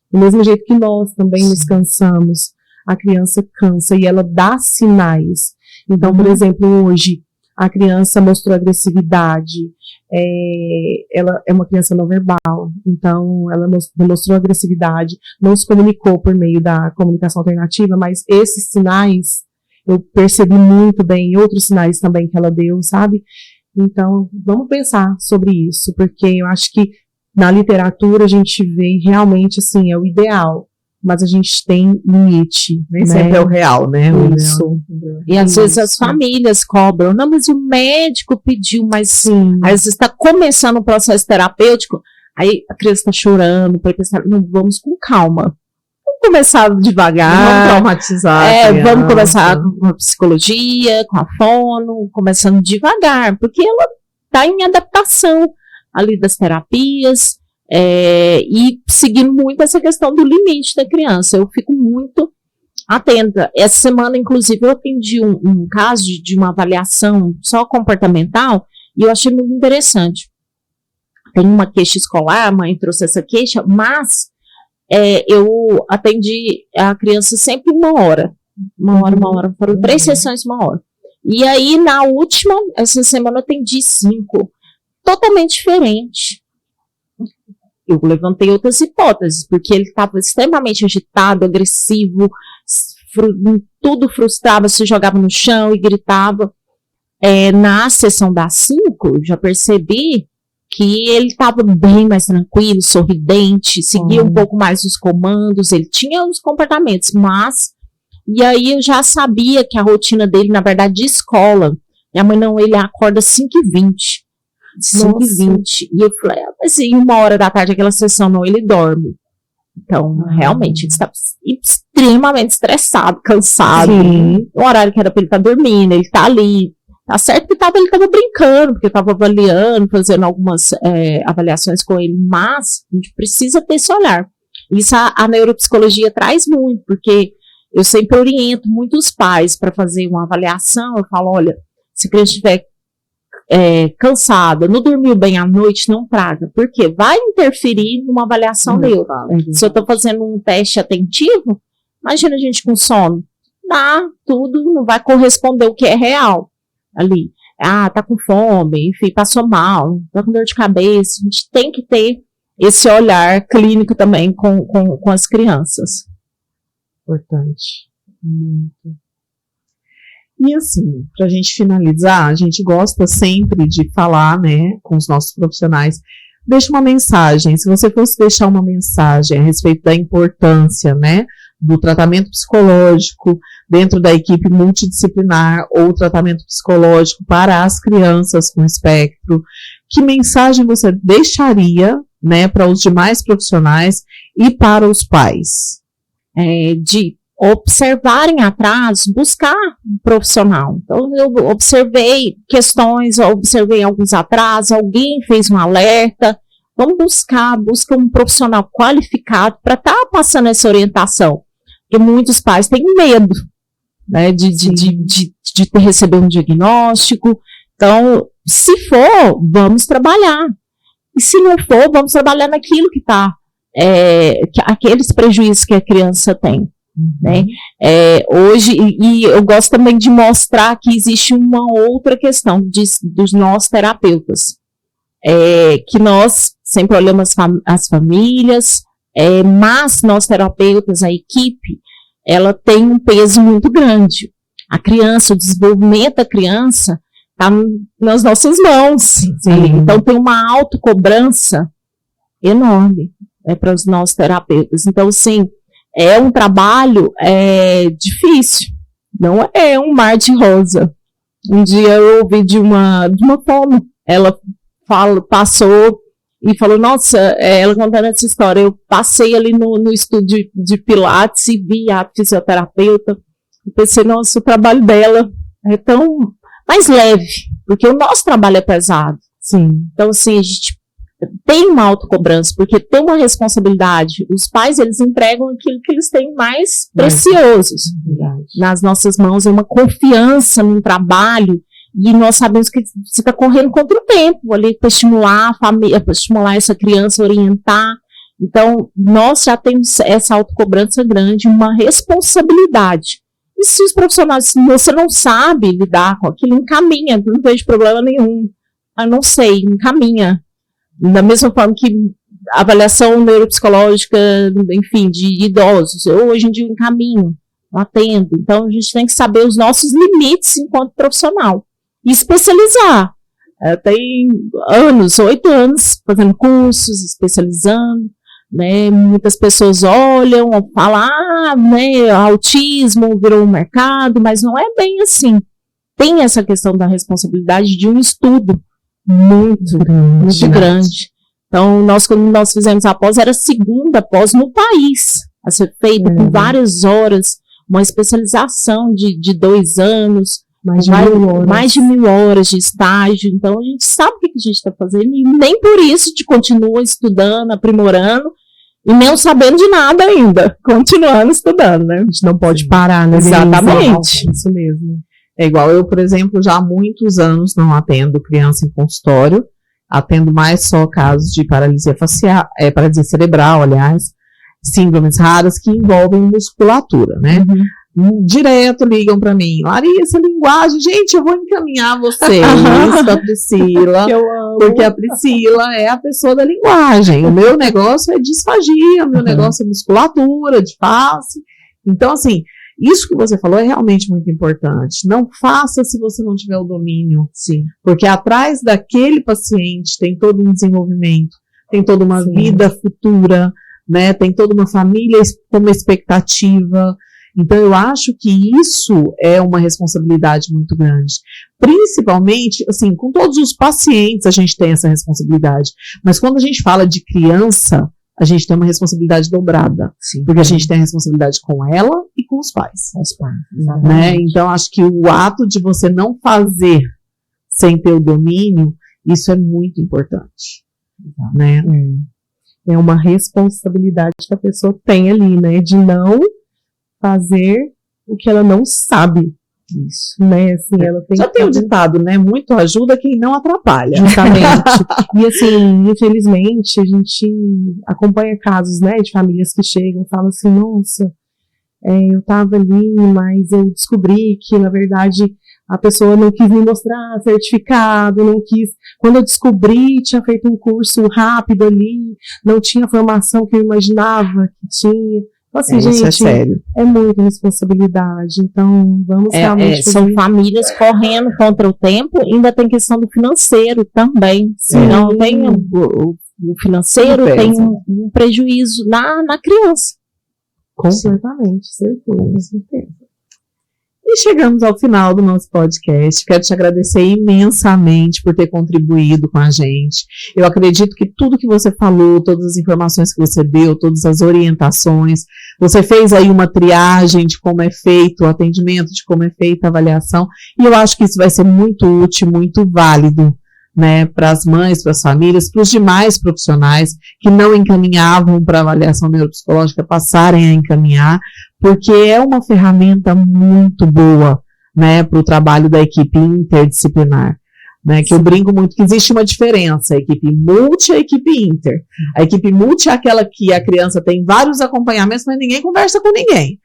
Do mesmo jeito que nós também nos cansamos, a criança cansa e ela dá sinais. Então, por exemplo, hoje, a criança mostrou agressividade, ela é uma criança não verbal, então ela demonstrou agressividade, não se comunicou por meio da comunicação alternativa, mas esses sinais eu percebi muito bem, outros sinais também que ela deu, sabe? Então, vamos pensar sobre isso, porque eu acho que na literatura a gente vê realmente, assim, é o ideal, mas a gente tem limite.
Nem sempre é o real, né?
Isso.
E às vezes as famílias cobram, não, mas o médico pediu, mas sim. Às vezes está começando o processo terapêutico, aí a criança está chorando, para pensar, não, vamos com calma. Vamos começar devagar.
Vamos traumatizar.
Vamos começar com a psicologia, com a fono, começando devagar, porque ela está em adaptação ali das terapias, e seguindo muito essa questão do limite da criança. Eu fico muito atenta. Essa semana, inclusive, eu atendi um caso de uma avaliação só comportamental e eu achei muito interessante. Tem uma queixa escolar, a mãe trouxe essa queixa, mas eu atendi a criança sempre uma hora. Foram 3 sessões, 1 hora. E aí, na última, essa semana, eu atendi 5. Totalmente diferente. Eu levantei outras hipóteses, porque ele estava extremamente agitado, agressivo, tudo frustrava, se jogava no chão e gritava. Na sessão das 5, eu já percebi que ele estava bem mais tranquilo, sorridente, seguia um pouco mais os comandos, ele tinha os comportamentos, mas... E aí eu já sabia que a rotina dele, na verdade, de escola, minha mãe não, ele acorda 5h20. 5h20. E eu falei, mas em 1h da tarde, aquela sessão, não, ele dorme. Então, realmente, ele está extremamente estressado, cansado.
Sim.
O horário que era para ele estar dormindo, ele está ali. Tá certo que ele estava brincando, porque eu estava avaliando, fazendo algumas avaliações com ele, mas a gente precisa ter esse olhar. Isso a neuropsicologia traz muito, porque eu sempre oriento muitos pais para fazer uma avaliação. Eu falo, olha, se a criança estiver cansada, não dormiu bem à noite, não traga. Por quê? Vai interferir numa avaliação dele. Se eu estou fazendo um teste atentivo, imagina a gente com sono. Tudo não vai corresponder ao que é real ali. tá com fome, enfim, passou mal, tá com dor de cabeça. A gente tem que ter esse olhar clínico também com as crianças.
Importante. Muito.
E assim, para a gente finalizar, a gente gosta sempre de falar, né, com os nossos profissionais. Deixa uma mensagem. Se você fosse deixar uma mensagem a respeito da importância, né, do tratamento psicológico dentro da equipe multidisciplinar ou tratamento psicológico para as crianças com espectro, que mensagem você deixaria, né, para os demais profissionais e para os pais?
De observarem atrás, buscar um profissional. Então, eu observei questões, observei alguns atrasos, alguém fez um alerta. Vamos busca um profissional qualificado para estar passando essa orientação. Porque muitos pais têm medo, né, de receber um diagnóstico. Então, se for, vamos trabalhar. E se não for, vamos trabalhar naquilo que está, aqueles prejuízos que a criança tem. Né? Hoje, e eu gosto também de mostrar que existe uma outra questão dos nós terapeutas, que nós sempre olhamos as famílias, mas nós terapeutas, a equipe, ela tem um peso muito grande. A criança, o desenvolvimento da criança está nas nossas mãos. Então tem uma autocobrança enorme para os nossos terapeutas. Então, sim, é um trabalho difícil, não é um mar de rosa. Um dia eu ouvi de uma fono, ela passou e falou, nossa, ela contando essa história, eu passei ali no estúdio de Pilates e vi a fisioterapeuta, e pensei, nossa, o trabalho dela é tão mais leve, porque o nosso trabalho é pesado.
Sim.
Então, assim, a gente tem uma autocobrança, porque tem uma responsabilidade. Os pais, eles entregam aquilo que eles têm mais preciosos. Nas nossas mãos, é uma confiança no trabalho, e nós sabemos que você está correndo contra o tempo ali para estimular a família, para estimular essa criança, orientar. Então, nós já temos essa autocobrança grande, uma responsabilidade. E se os profissionais, se você não sabe lidar com aquilo, encaminha, não vejo problema nenhum. Eu não sei, encaminha. Da mesma forma que avaliação neuropsicológica, enfim, de idosos, eu hoje em dia encaminho, atendo. Então, a gente tem que saber os nossos limites enquanto profissional. E especializar. Tem 8 anos, fazendo cursos, especializando, né? Muitas pessoas olham, falam, né, autismo virou um mercado, mas não é bem assim. Tem essa questão da responsabilidade de um estudo muito grande. Então, quando nós fizemos a pós, era a segunda pós no país a ser feita, com várias horas, uma especialização de 2 anos, mais de 1000 horas de estágio. Então, a gente sabe o que a gente está fazendo, e nem por isso a gente continua estudando, aprimorando, e não sabendo de nada ainda, continuando estudando, né?
A gente não pode parar, né?
Exatamente.
Isso mesmo.
É igual eu, por exemplo, já há muitos anos não atendo criança em consultório, atendo mais só casos de paralisia facial, paralisia cerebral, aliás, síndromes raras que envolvem musculatura, né? Direto ligam para mim, Larissa, linguagem, gente, eu vou encaminhar vocês com a Priscila, porque a Priscila é a pessoa da linguagem. O meu negócio é disfagia, o meu negócio é musculatura, de face. Então, assim, isso que você falou é realmente muito importante. Não faça se você não tiver o domínio.
Sim.
Porque atrás daquele paciente tem todo um desenvolvimento, tem toda uma vida futura, né? Tem toda uma família com uma expectativa. Então, eu acho que isso é uma responsabilidade muito grande. Principalmente, assim, com todos os pacientes a gente tem essa responsabilidade. Mas quando a gente fala de criança, a gente tem uma responsabilidade dobrada.
Sim.
Porque a gente tem a responsabilidade com ela e com os pais.
Com os pais,
né? Então, acho que o ato de você não fazer sem ter o domínio, isso é muito importante. Né?
É uma responsabilidade que a pessoa tem ali, né? De não fazer o que ela não sabe. Isso, né? Assim, ela tem.
Já tem um ditado, né? Muito ajuda quem não atrapalha.
Justamente. E assim, infelizmente, a gente acompanha casos, né, de famílias que chegam e falam assim, nossa, eu estava ali, mas eu descobri que, na verdade, a pessoa não quis me mostrar certificado, não quis. Quando eu descobri, tinha feito um curso rápido ali, não tinha a formação que eu imaginava que tinha. Então, assim,
Isso
gente,
é sério.
é muita responsabilidade. Então, vamos realmente
São
fazer.
famílias correndo contra o tempo, ainda tem questão do financeiro também. Se não tem o financeiro,
Tudo
tem
pesa.
um prejuízo na criança.
Completamente, certeza.
E chegamos ao final do nosso podcast. Quero te agradecer imensamente por ter contribuído com a gente. Eu acredito que tudo que você falou, todas as informações que você deu, todas as orientações, você fez aí uma triagem de como é feito o atendimento, de como é feita a avaliação, e eu acho que isso vai ser muito útil, muito válido, né, para as mães, para as famílias, para os demais profissionais que não encaminhavam para avaliação neuropsicológica passarem a encaminhar, porque é uma ferramenta muito boa, né, para o trabalho da equipe interdisciplinar, né, que eu brinco muito que existe uma diferença, a equipe multi e a equipe inter. A equipe multi é aquela que a criança tem vários acompanhamentos, mas ninguém conversa com ninguém,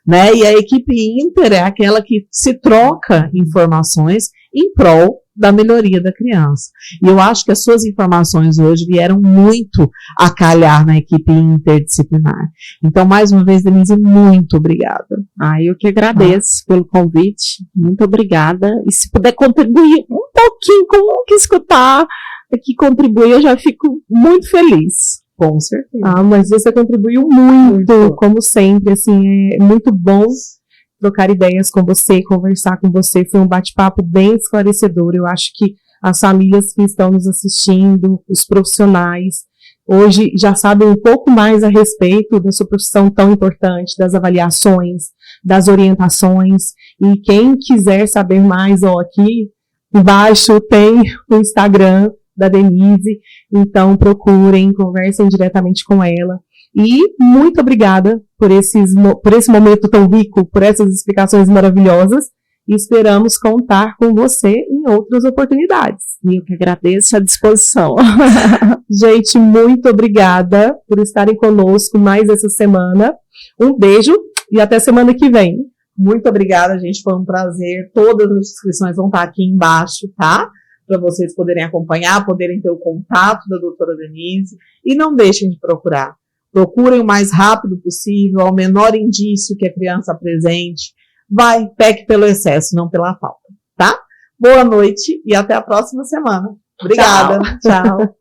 né, e a equipe inter é aquela que se troca informações em prol da melhoria da criança. E eu acho que as suas informações hoje vieram muito a calhar na equipe interdisciplinar. Então, mais uma vez, Denise, muito obrigada.
Eu que agradeço pelo convite. Muito obrigada. E se puder contribuir um pouquinho com o que escutar, que contribui, eu já fico muito feliz.
Com certeza.
Mas você contribuiu muito, como sempre, assim, é muito bom trocar ideias com você, conversar com você, foi um bate-papo bem esclarecedor. Eu acho que as famílias que estão nos assistindo, os profissionais, hoje já sabem um pouco mais a respeito da sua profissão tão importante, das avaliações, das orientações, e quem quiser saber mais, aqui embaixo tem o Instagram da Denise, então procurem, conversem diretamente com ela. E muito obrigada por esse momento tão rico, por essas explicações maravilhosas. E esperamos contar com você em outras oportunidades.
E eu que agradeço, à disposição.
Gente, muito obrigada por estarem conosco mais essa semana. Um beijo e até semana que vem.
Muito obrigada, gente. Foi um prazer. Todas as inscrições vão estar aqui embaixo, tá? Para vocês poderem acompanhar, poderem ter o contato da doutora Denise. E não deixem de procurar. Procurem o mais rápido possível, ao menor indício que a criança apresente. Peque pelo excesso, não pela falta, tá? Boa noite e até a próxima semana. Obrigada.
Tchau.